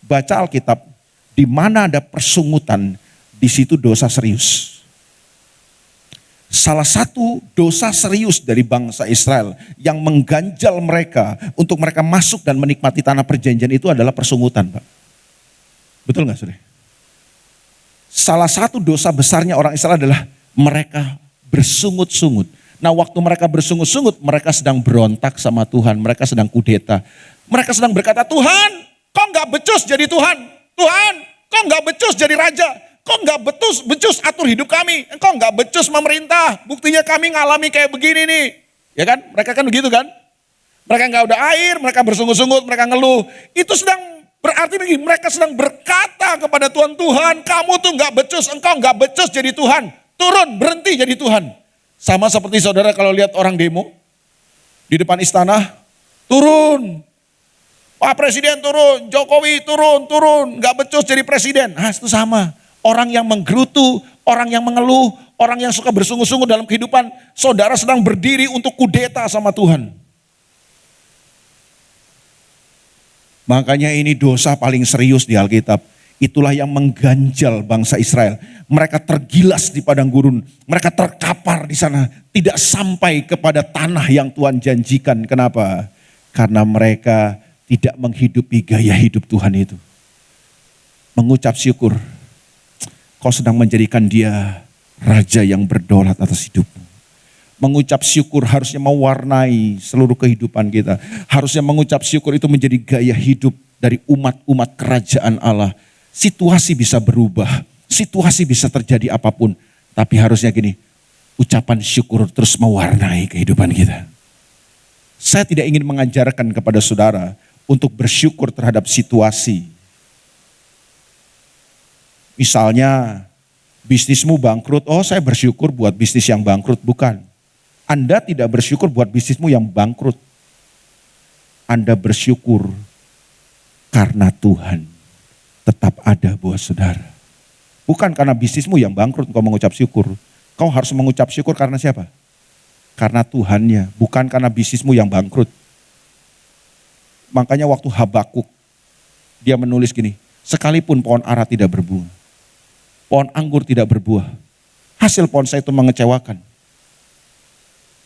[SPEAKER 1] baca Alkitab, di mana ada persungutan, di situ dosa serius. Salah satu dosa serius dari bangsa Israel yang mengganjal mereka untuk mereka masuk dan menikmati tanah perjanjian itu adalah persungutan, Pak. Betul nggak, saudara? Salah satu dosa besarnya orang Israel adalah mereka bersungut-sungut. Nah, waktu mereka bersungut-sungut, mereka sedang berontak sama Tuhan, mereka sedang kudeta. Mereka sedang berkata, Tuhan, kok nggak becus jadi Tuhan? Tuhan, kok nggak becus jadi raja? Kok nggak becus atur hidup kami? Kok nggak becus memerintah? Buktinya kami ngalami kayak begini nih. Ya kan? Mereka kan begitu kan? Mereka nggak ada air, mereka bersungut-sungut, mereka ngeluh. Itu sedang berarti begini, mereka sedang berkata kepada Tuhan, Tuhan kamu tuh nggak becus, engkau nggak becus jadi Tuhan. Turun, berhenti jadi Tuhan. Sama seperti saudara kalau lihat orang demo di depan istana, turun. Pak Presiden turun, Jokowi turun, nggak becus jadi presiden. Nah itu sama. Orang yang menggerutu, orang yang mengeluh, orang yang suka bersungut-sungut dalam kehidupan, saudara sedang berdiri untuk kudeta sama Tuhan. Makanya ini dosa paling serius di Alkitab. Itulah yang mengganjal bangsa Israel. Mereka tergilas di padang gurun, mereka terkapar di sana, tidak sampai kepada tanah yang Tuhan janjikan. Kenapa? Karena mereka tidak menghidupi gaya hidup Tuhan itu. Mengucap syukur. Kau sedang menjadikan dia raja yang berdaulat atas hidupmu. Mengucap syukur harusnya mewarnai seluruh kehidupan kita. Harusnya mengucap syukur itu menjadi gaya hidup dari umat-umat kerajaan Allah. Situasi bisa berubah, situasi bisa terjadi apapun. Tapi harusnya gini, ucapan syukur terus mewarnai kehidupan kita. Saya tidak ingin mengajarkan kepada saudara untuk bersyukur terhadap situasi. Misalnya bisnismu bangkrut, oh saya bersyukur buat bisnis yang bangkrut. Bukan. Anda tidak bersyukur buat bisnismu yang bangkrut. Anda bersyukur karena Tuhan tetap ada buat saudara. Bukan karena bisnismu yang bangkrut kau mengucap syukur. Kau harus mengucap syukur karena siapa? Karena Tuhannya, bukan karena bisnismu yang bangkrut. Makanya waktu Habakuk, dia menulis gini, sekalipun pohon ara tidak berbuah, pohon anggur tidak berbuah, hasil pohon saya itu mengecewakan.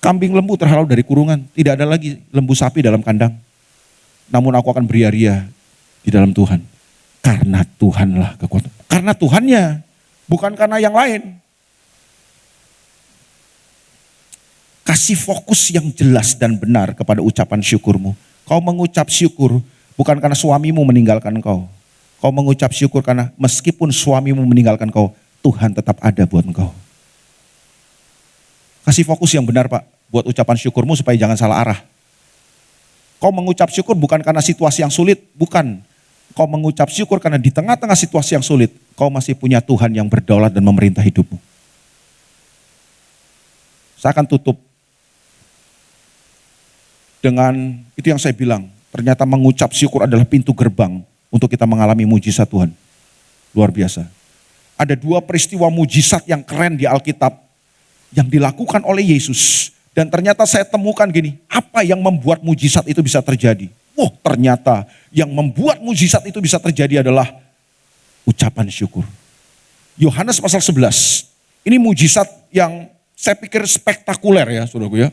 [SPEAKER 1] Kambing lembu terhalau dari kurungan, tidak ada lagi lembu sapi dalam kandang. Namun aku akan beria-ria di dalam Tuhan. Karena Tuhanlah kekuatan. Karena Tuhannya, bukan karena yang lain. Kasih fokus yang jelas dan benar kepada ucapan syukurmu. Kau mengucap syukur bukan karena suamimu meninggalkan kau. Kau mengucap syukur karena meskipun suamimu meninggalkan kau, Tuhan tetap ada buat engkau. Kasih fokus yang benar Pak, buat ucapan syukurmu supaya jangan salah arah. Kau mengucap syukur bukan karena situasi yang sulit, bukan. Kau mengucap syukur karena di tengah-tengah situasi yang sulit, kau masih punya Tuhan yang berdaulat dan memerintah hidupmu. Saya akan tutup dengan itu yang saya bilang, ternyata mengucap syukur adalah pintu gerbang untuk kita mengalami mujizat Tuhan. Luar biasa. Ada dua peristiwa mujizat yang keren di Alkitab yang dilakukan oleh Yesus. Dan ternyata saya temukan gini, apa yang membuat mujizat itu bisa terjadi? Ternyata yang membuat mujizat itu bisa terjadi adalah ucapan syukur. Yohanes pasal 11, ini mujizat yang saya pikir spektakuler ya saudaraku ya.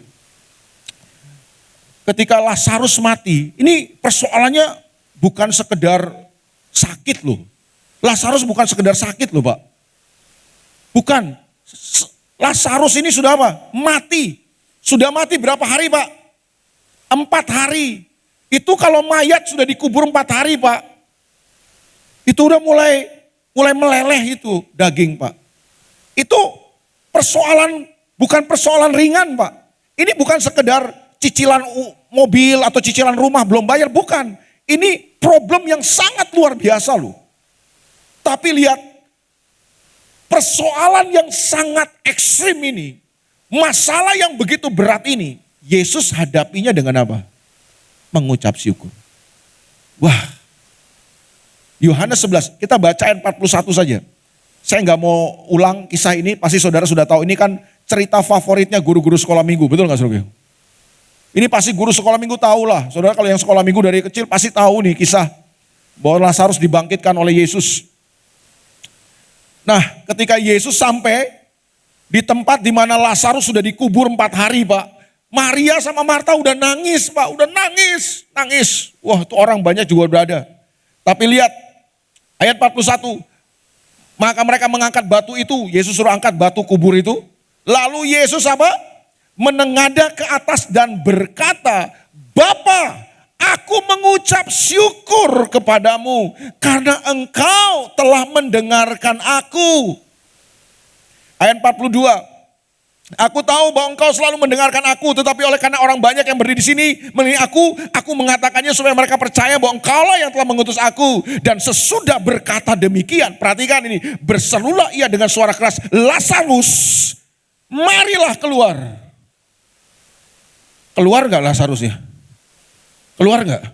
[SPEAKER 1] Ketika Lazarus mati, ini persoalannya bukan sekedar sakit loh. Lazarus bukan sekedar sakit loh Pak. Bukan. Lazarus ini sudah apa? Mati. Sudah mati berapa hari Pak? 4 hari. Itu kalau mayat sudah dikubur 4 hari Pak. Itu udah mulai meleleh itu daging Pak. Itu persoalan, bukan persoalan ringan Pak. Ini bukan sekedar cicilan mobil atau cicilan rumah belum bayar, bukan. Ini problem yang sangat luar biasa loh. Tapi lihat, Persoalan yang sangat ekstrim ini, masalah yang begitu berat ini, Yesus hadapinya dengan apa? Mengucap syukur. Wah, Yohanes 11, kita baca ayat 41 saja. Saya nggak mau ulang kisah ini, pasti saudara sudah tahu. Ini kan cerita favoritnya guru-guru sekolah minggu, betul nggak saudara? Ini pasti guru sekolah minggu tahu lah. Saudara kalau yang sekolah minggu dari kecil pasti tahu nih kisah bahwa Lazarus dibangkitkan oleh Yesus. Nah, ketika Yesus sampai di tempat di mana Lazarus sudah dikubur 4 hari, Pak. Maria sama Marta udah nangis, Pak. Udah nangis. Wah, itu orang banyak juga berada. Tapi lihat ayat 41. Maka mereka mengangkat batu itu. Yesus suruh angkat batu kubur itu. Lalu Yesus apa? Menengadah ke atas dan berkata, Bapa, aku mengucap syukur kepadamu karena engkau telah mendengarkan aku. Ayat 42. Aku tahu bahwa engkau selalu mendengarkan aku, tetapi oleh karena orang banyak yang berdiri di sini menilai aku mengatakannya supaya mereka percaya bahwa engkaulah yang telah mengutus aku. Dan sesudah berkata demikian, perhatikan ini, berserulah ia dengan suara keras, Lazarus, marilah keluar. Keluar gak Lazarus ya? Keluar gak?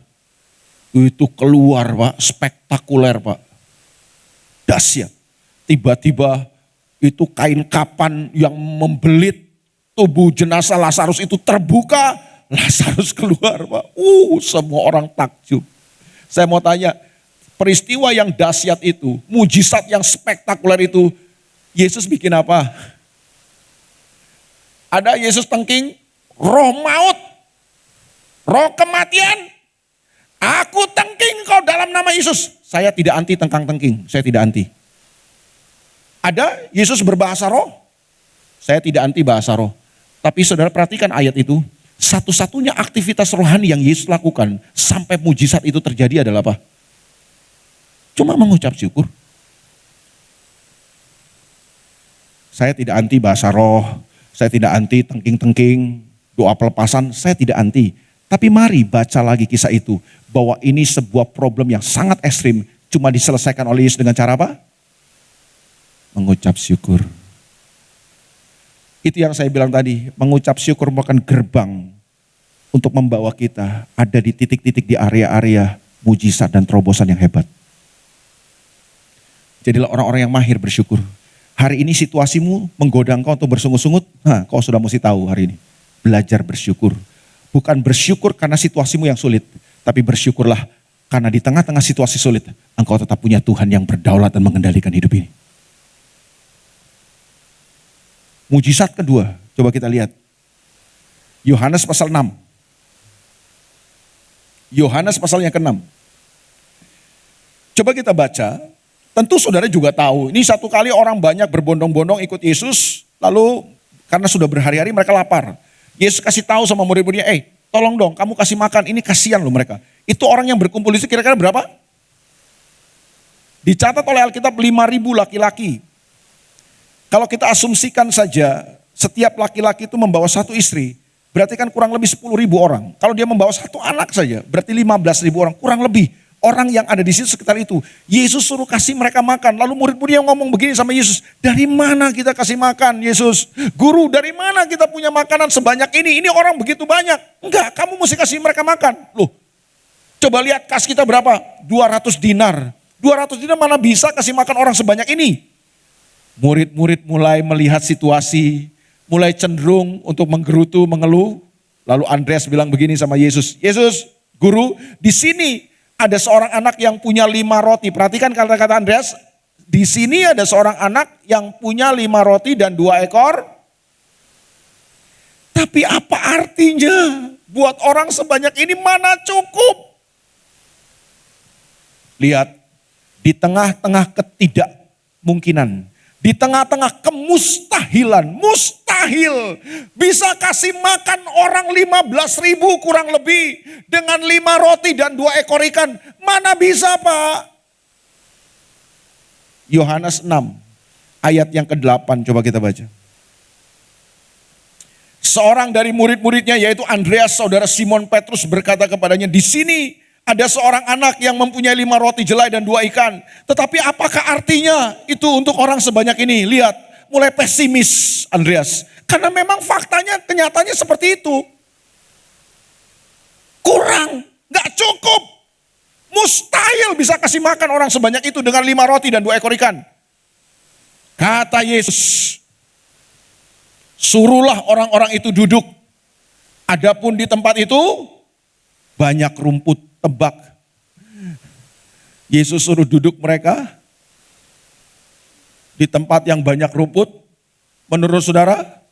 [SPEAKER 1] Itu keluar, Pak, spektakuler, Pak. Dahsyat. Tiba-tiba itu kain kapan yang membelit tubuh jenazah Lazarus itu terbuka, Lazarus keluar, Pak. Semua orang takjub. Saya mau tanya, peristiwa yang dahsyat itu, mujizat yang spektakuler itu, Yesus bikin apa? Ada Yesus tengking, roh maut, roh kematian, aku tengking kau dalam nama Yesus. Saya tidak anti tengkang-tengking, saya tidak anti. Ada Yesus berbahasa roh, saya tidak anti bahasa roh. Tapi saudara perhatikan ayat itu, satu-satunya aktivitas rohani yang Yesus lakukan sampai mujizat itu terjadi adalah apa? Cuma mengucap syukur. Saya tidak anti bahasa roh, saya tidak anti tengking-tengking, doa pelepasan, saya tidak anti. Tapi mari baca lagi kisah itu, bahwa ini sebuah problem yang sangat ekstrim, cuma diselesaikan oleh Yesus dengan cara apa? Mengucap syukur. Itu yang saya bilang tadi, mengucap syukur merupakan gerbang untuk membawa kita ada di titik-titik di area-area mujizat dan terobosan yang hebat. Jadilah orang-orang yang mahir bersyukur. Hari ini situasimu menggoda engkau untuk bersungut-sungut, kau sudah mesti tahu hari ini. Belajar bersyukur. Bukan bersyukur karena situasimu yang sulit, tapi bersyukurlah karena di tengah-tengah situasi sulit, engkau tetap punya Tuhan yang berdaulat dan mengendalikan hidup ini. Mujizat kedua, coba kita lihat. Yohanes pasal 6. Yohanes pasal yang ke-6. Coba kita baca, tentu saudara juga tahu, ini satu kali orang banyak berbondong-bondong ikut Yesus, lalu karena sudah berhari-hari mereka lapar. Yesus kasih tahu sama murid-muridnya, tolong dong kamu kasih makan, ini kasihan loh mereka. Itu orang yang berkumpul itu kira-kira berapa? Dicatat oleh Alkitab 5.000 laki-laki. Kalau kita asumsikan saja setiap laki-laki itu membawa satu istri, berarti kan kurang lebih 10.000 orang. Kalau dia membawa satu anak saja, berarti 15.000 orang, kurang lebih orang yang ada di situ sekitar itu. Yesus suruh kasih mereka makan, lalu murid-murid yang ngomong begini sama Yesus, dari mana kita kasih makan Yesus? Guru, dari mana kita punya makanan sebanyak ini? Ini orang begitu banyak. Enggak, kamu mesti kasih mereka makan. Loh, coba lihat kas kita berapa? 200 dinar. 200 dinar mana bisa kasih makan orang sebanyak ini? Murid-murid mulai melihat situasi, mulai cenderung untuk menggerutu, mengeluh. Lalu Andreas bilang begini sama Yesus, Yesus, guru, di sini ada seorang anak yang punya 5 roti. Perhatikan kata-kata Andreas, di sini ada seorang anak yang punya 5 roti dan 2 ekor. Tapi apa artinya buat orang sebanyak ini mana cukup? Lihat, di tengah-tengah ketidakmungkinan, di tengah-tengah kemustahilan, mustahil bisa kasih makan orang 15.000 kurang lebih dengan 5 roti dan 2 ekor ikan. Mana bisa, Pak? Yohanes 6 ayat yang ke-8 coba kita baca. Seorang dari murid-muridnya yaitu Andreas saudara Simon Petrus berkata kepadanya, di sini Ada seorang anak yang mempunyai 5 roti jelai dan 2 ikan. Tetapi apakah artinya itu untuk orang sebanyak ini? Lihat, mulai pesimis Andreas. Karena memang faktanya, kenyataannya seperti itu. Kurang, gak cukup. Mustahil bisa kasih makan orang sebanyak itu dengan 5 roti dan 2 ekor ikan. Kata Yesus, suruhlah orang-orang itu duduk. Adapun di tempat itu banyak rumput. Tebak. Yesus suruh duduk mereka di tempat yang banyak rumput. Menurut saudara,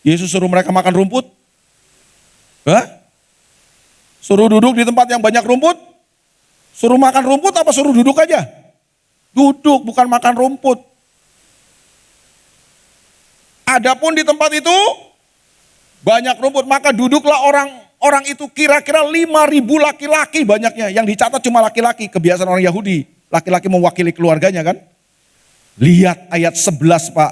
[SPEAKER 1] Yesus suruh mereka makan rumput? Hah? Suruh duduk di tempat yang banyak rumput? Suruh makan rumput apa suruh duduk aja? Duduk, bukan makan rumput. Adapun di tempat itu banyak rumput, maka duduklah orang itu kira-kira 5.000 laki-laki banyaknya. Yang dicatat cuma laki-laki, kebiasaan orang Yahudi. Laki-laki mewakili keluarganya kan. Lihat ayat 11 Pak.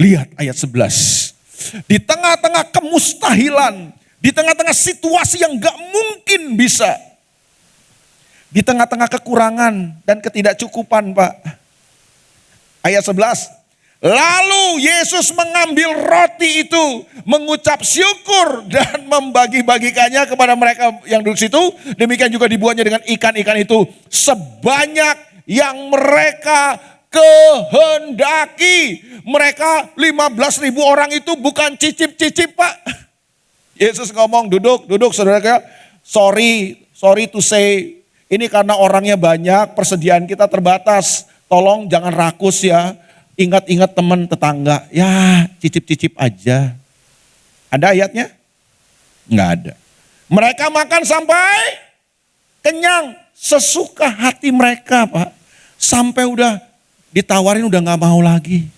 [SPEAKER 1] Lihat ayat 11. Di tengah-tengah kemustahilan, di tengah-tengah situasi yang gak mungkin bisa. Di tengah-tengah kekurangan dan ketidakcukupan Pak. Ayat 11. Lalu Yesus mengambil roti itu, mengucap syukur dan membagi-bagikannya kepada mereka yang duduk situ. Demikian juga dibuatnya dengan ikan-ikan itu sebanyak yang mereka kehendaki. Mereka 15.000 orang itu bukan cicip-cicip Pak. Yesus ngomong duduk saudara. Sorry to say, ini karena orangnya banyak, persediaan kita terbatas. Tolong jangan rakus ya. Ingat-ingat teman tetangga, ya cicip-cicip aja. Ada ayatnya? Enggak ada. Mereka makan sampai kenyang, sesuka hati mereka Pak. Sampai udah ditawarin udah gak mau lagi.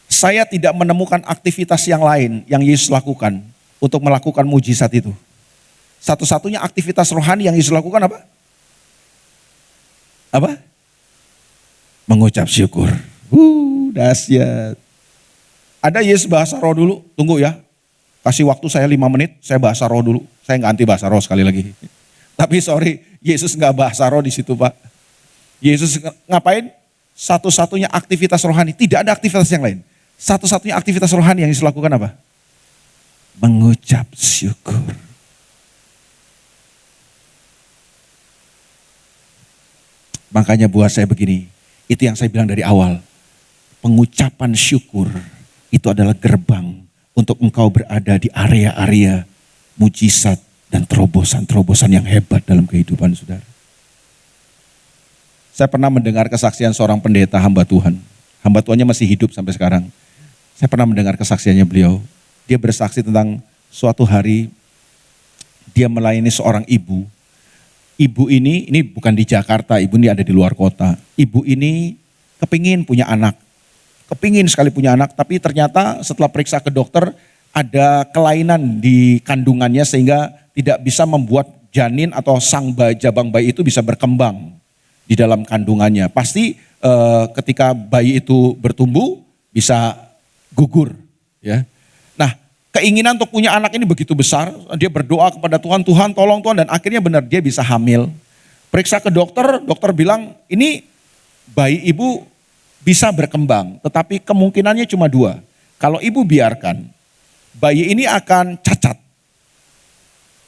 [SPEAKER 1] Saya tidak menemukan aktivitas yang lain yang Yesus lakukan untuk melakukan mujizat itu. Satu-satunya aktivitas rohani yang Yesus lakukan apa? Apa? Mengucap syukur. Dahsyat. Ada Yesus bahasa roh dulu, tunggu ya. Kasih waktu saya 5 menit, saya bahasa roh dulu. Saya nggak anti bahasa roh sekali lagi. Tapi sorry, Yesus nggak bahasa roh di situ Pak. Yesus ngapain? Satu-satunya aktivitas rohani, tidak ada aktivitas yang lain. Satu-satunya aktivitas rohani yang Yesus lakukan apa? Mengucap syukur. Makanya buat saya begini, itu yang saya bilang dari awal. Pengucapan syukur itu adalah gerbang untuk engkau berada di area-area mujizat dan terobosan-terobosan yang hebat dalam kehidupan saudara. Saya pernah mendengar kesaksian seorang pendeta hamba Tuhan. Hamba Tuhannya masih hidup sampai sekarang. Saya pernah mendengar kesaksiannya beliau. Dia bersaksi tentang suatu hari dia melayani seorang ibu. Ibu ini bukan di Jakarta, ibu ini ada di luar kota. Ibu ini kepingin punya anak. Kepingin sekali punya anak, tapi ternyata setelah periksa ke dokter ada kelainan di kandungannya sehingga tidak bisa membuat janin atau jabang bayi itu bisa berkembang di dalam kandungannya. Pasti ketika bayi itu bertumbuh bisa gugur. Ya. Nah, keinginan untuk punya anak ini begitu besar, dia berdoa kepada Tuhan, Tuhan tolong Tuhan, dan akhirnya benar dia bisa hamil. Periksa ke dokter, dokter bilang ini bayi ibu bisa berkembang, tetapi kemungkinannya cuma 2. Kalau ibu biarkan, bayi ini akan cacat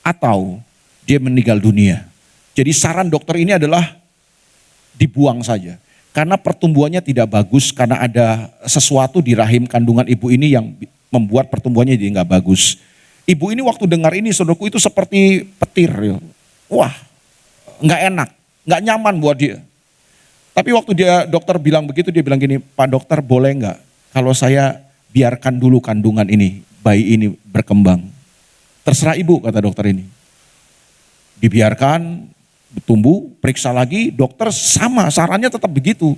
[SPEAKER 1] atau dia meninggal dunia. Jadi saran dokter ini adalah dibuang saja. Karena pertumbuhannya tidak bagus, karena ada sesuatu di rahim kandungan ibu ini yang membuat pertumbuhannya jadi nggak bagus. Ibu ini waktu dengar ini saudaraku itu seperti petir. Ya. Wah, nggak enak, nggak nyaman buat dia. Tapi waktu dokter bilang begitu, dia bilang gini, Pak dokter boleh nggak kalau saya biarkan dulu kandungan ini, bayi ini berkembang. Terserah ibu kata dokter ini. Dibiarkan, tumbuh, periksa lagi, dokter sama sarannya tetap begitu.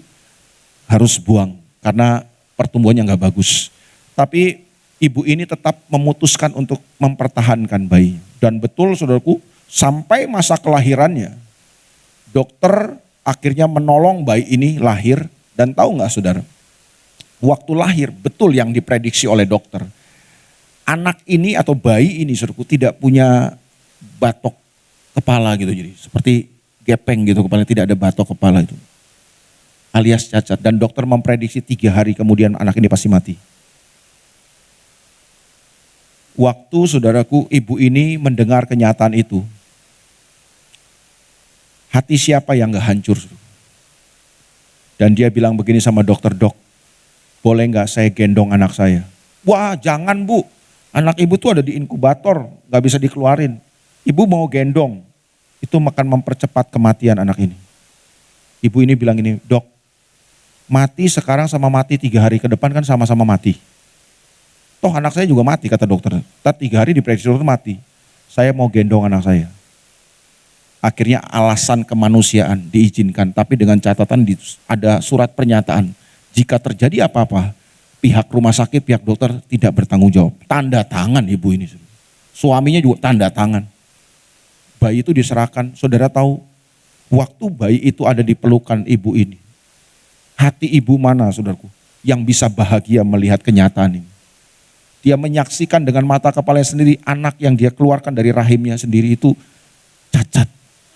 [SPEAKER 1] Harus buang karena pertumbuhannya nggak bagus. Tapi ibu ini tetap memutuskan untuk mempertahankan bayi. Dan betul saudaraku, sampai masa kelahirannya, dokter akhirnya menolong bayi ini lahir. Dan tahu nggak saudara, waktu lahir betul yang diprediksi oleh dokter. anak ini atau bayi ini saudaraku tidak punya batok kepala gitu, jadi seperti gepeng gitu kepalanya, tidak ada batok kepala itu. Alias cacat, dan dokter memprediksi 3 hari kemudian anak ini pasti mati. Waktu saudaraku ibu ini mendengar kenyataan itu, hati siapa yang gak hancur? Dan dia bilang begini sama dokter, dok, boleh gak saya gendong anak saya? Wah jangan bu, anak ibu tuh ada di inkubator, gak bisa dikeluarin. Ibu mau gendong, itu akan mempercepat kematian anak ini. Ibu ini bilang ini, dok, mati sekarang sama mati 3 hari ke depan kan sama-sama mati. Toh anak saya juga mati kata dokter, 3 hari diprediksi dokter mati. Saya mau gendong anak saya. Akhirnya alasan kemanusiaan diizinkan, tapi dengan catatan ada surat pernyataan. Jika terjadi apa-apa, pihak rumah sakit, pihak dokter tidak bertanggung jawab. Tanda tangan ibu ini. Suaminya juga tanda tangan. Bayi itu diserahkan, saudara tahu, waktu bayi itu ada di pelukan ibu ini. Hati ibu mana saudaraku yang bisa bahagia melihat kenyataan ini. Dia menyaksikan dengan mata kepalanya sendiri anak yang dia keluarkan dari rahimnya sendiri itu cacat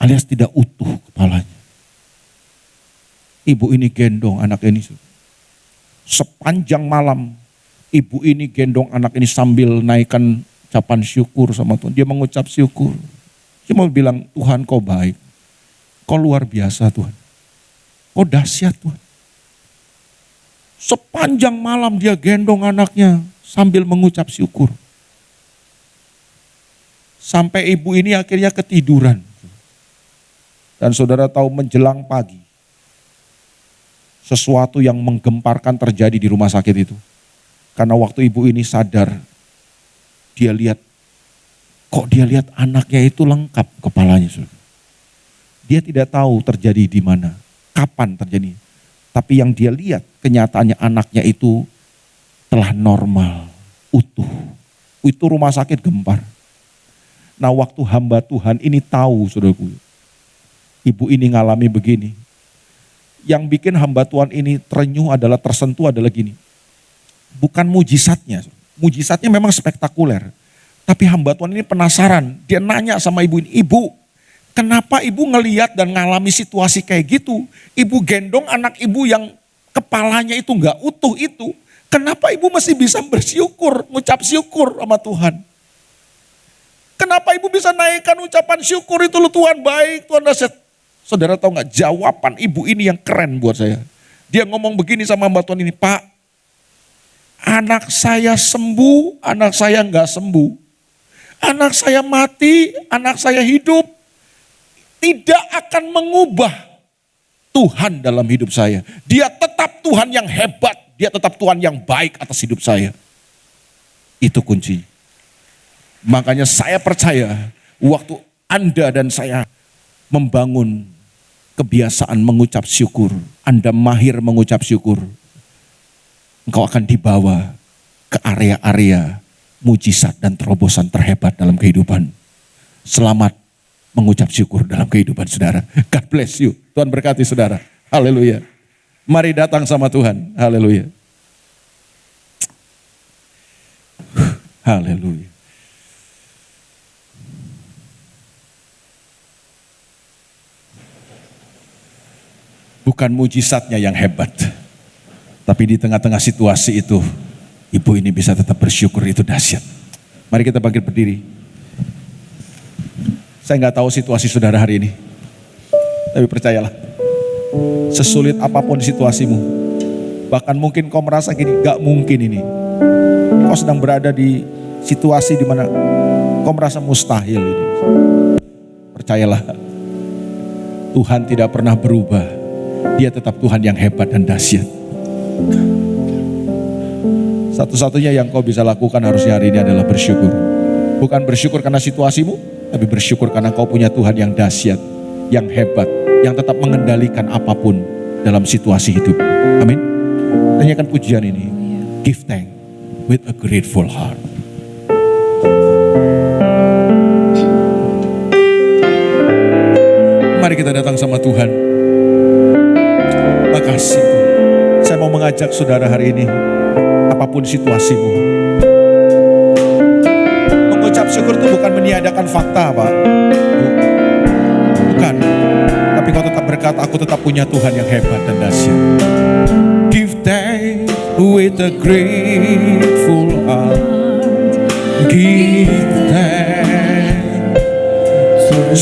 [SPEAKER 1] alias tidak utuh kepalanya. Ibu ini gendong anak ini. Sepanjang malam ibu ini gendong anak ini sambil naikkan ucapan syukur sama Tuhan. Dia mengucap syukur. Dia mau bilang, Tuhan kau baik. Kau luar biasa Tuhan. Kau dahsyat Tuhan. Sepanjang malam dia gendong anaknya sambil mengucap syukur. Sampai ibu ini akhirnya ketiduran. Dan saudara tahu menjelang pagi, sesuatu yang menggemparkan terjadi di rumah sakit itu. Karena waktu ibu ini sadar, dia lihat, kok dia lihat anaknya itu lengkap kepalanya. Dia tidak tahu terjadi di mana, kapan terjadi. Tapi yang dia lihat, kenyataannya anaknya itu telah normal, utuh. Itu rumah sakit gempar. Nah waktu hamba Tuhan ini tahu, saudaraku, ibu ini ngalami begini. Yang bikin hamba Tuhan ini terenyuh adalah, tersentuh adalah gini. Bukan mujizatnya, mujizatnya memang spektakuler. Tapi hamba Tuhan ini penasaran, dia nanya sama ibu ini, ibu, kenapa ibu ngeliat dan ngalami situasi kayak gitu? Ibu gendong anak ibu yang kepalanya itu gak utuh itu. Kenapa ibu masih bisa bersyukur, ngucap syukur sama Tuhan? Kenapa ibu bisa naikkan ucapan syukur itu, lu Tuhan baik, Tuhan dahsyat. Saudara tahu gak jawaban ibu ini yang keren buat saya. Dia ngomong begini sama hamba Tuhan ini, Pak, anak saya sembuh, anak saya gak sembuh. Anak saya mati, anak saya hidup. Tidak akan mengubah Tuhan dalam hidup saya. Dia tetap Tuhan yang hebat. Dia tetap Tuhan yang baik atas hidup saya. Itu kuncinya. Makanya saya percaya waktu Anda dan saya membangun kebiasaan mengucap syukur. Anda mahir mengucap syukur. Engkau akan dibawa ke area-area mujizat dan terobosan terhebat dalam kehidupan. Selamat mengucap syukur dalam kehidupan saudara. God bless you. Tuhan berkati saudara. Haleluya. Mari datang sama Tuhan. Haleluya. Haleluya. Bukan mujizatnya yang hebat. Tapi di tengah-tengah situasi itu, ibu ini bisa tetap bersyukur, itu dahsyat. Mari kita bangkit berdiri. Saya nggak tahu situasi saudara hari ini. Tapi percayalah, sesulit apapun situasimu, bahkan mungkin kau merasa gini, gak mungkin ini. Kau sedang berada di situasi di mana kau merasa mustahil ini. Percayalah, Tuhan tidak pernah berubah. Dia tetap Tuhan yang hebat dan dahsyat. Satu-satunya yang kau bisa lakukan harusnya hari ini adalah bersyukur. Bukan bersyukur karena situasimu, tapi bersyukur karena kau punya Tuhan yang dahsyat, yang hebat, yang tetap mengendalikan apapun dalam situasi hidup. Amin. Tanyakan pujian ini. Give thanks with a grateful heart. Mari kita datang sama Tuhan. Makasih Tuhan. Saya mau mengajak saudara hari ini, apapun situasimu, syukur itu bukan meniadakan fakta, Pak. Bukan. Tapi kau tetap berkata, aku tetap punya Tuhan yang hebat dan dahsyat. Give thanks with a grateful heart. Give thanks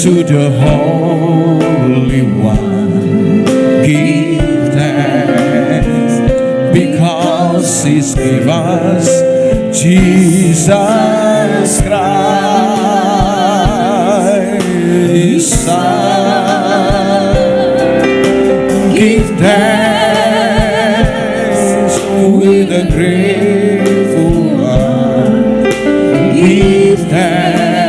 [SPEAKER 1] to the Holy One. Give thanks because He's given us Jesus Christ, His Son. Give thanks with a grateful heart. Give thanks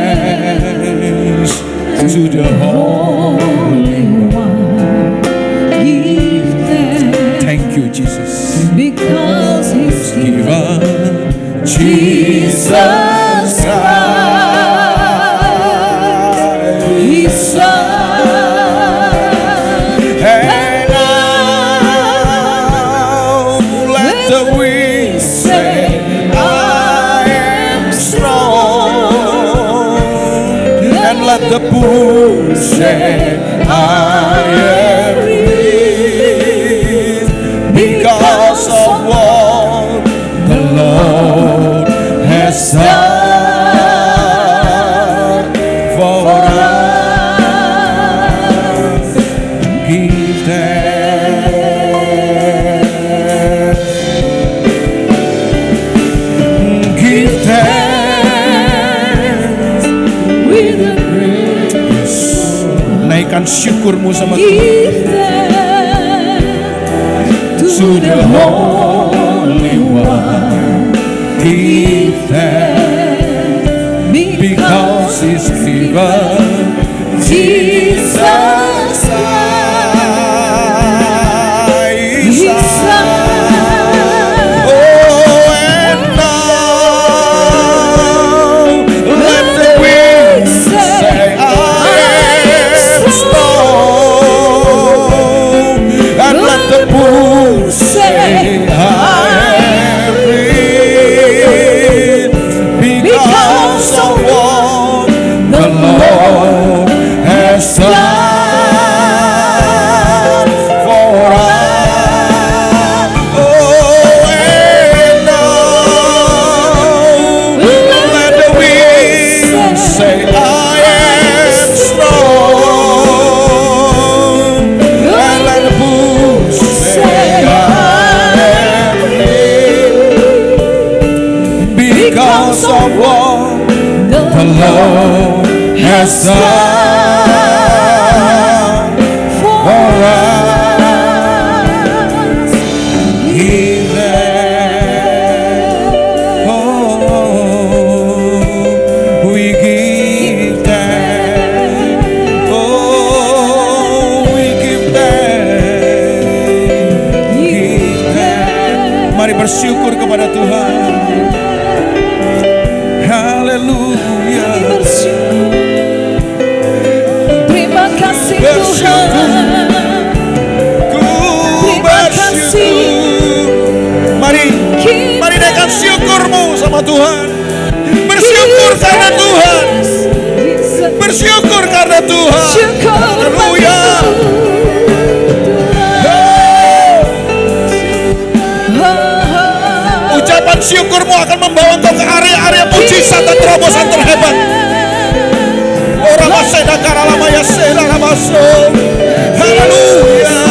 [SPEAKER 1] to the Holy One.
[SPEAKER 2] Give thanks
[SPEAKER 1] Thank you, Jesus.
[SPEAKER 2] because He's given
[SPEAKER 1] Given Jesus Christ,
[SPEAKER 2] His Son.
[SPEAKER 1] and now let the weak say, I am strong, and let the poor say, I am rich, because of what the Lord has done for us. Give thanks. Give thanks
[SPEAKER 2] With a great
[SPEAKER 1] Yes. Naikkan syukurmu sama Tuhan.
[SPEAKER 2] give thanks
[SPEAKER 1] To the Holy One. Give thanks because He's given Jesus Christ, His Son. Oh, and now let the weak say, I am strong, and let the poor say, I am rich, because of what the Lord has done for us. Oh, and now let the weak say, I am strong, and let the poor say, I am rich, because of what the Lord has done for us. Give thanks. Oh, we give thanks. Oh, we give thanks. Give thanks. Mari bersyukur kepada Tuhan. Haleluya.
[SPEAKER 2] Terima kasih
[SPEAKER 1] Bersyukur.
[SPEAKER 2] Tuhan.
[SPEAKER 1] Ku bersyukur. Mari naikkan syukurmu sama Tuhan. Bersyukur karena Tuhan. Bersyukur karena Tuhan. Haleluya. Ucapan syukurmu akan membawa engkau ke area-area mujizat dan terobosan terhebat. Orang masih nakar alamaya sedang masuk. Haleluya.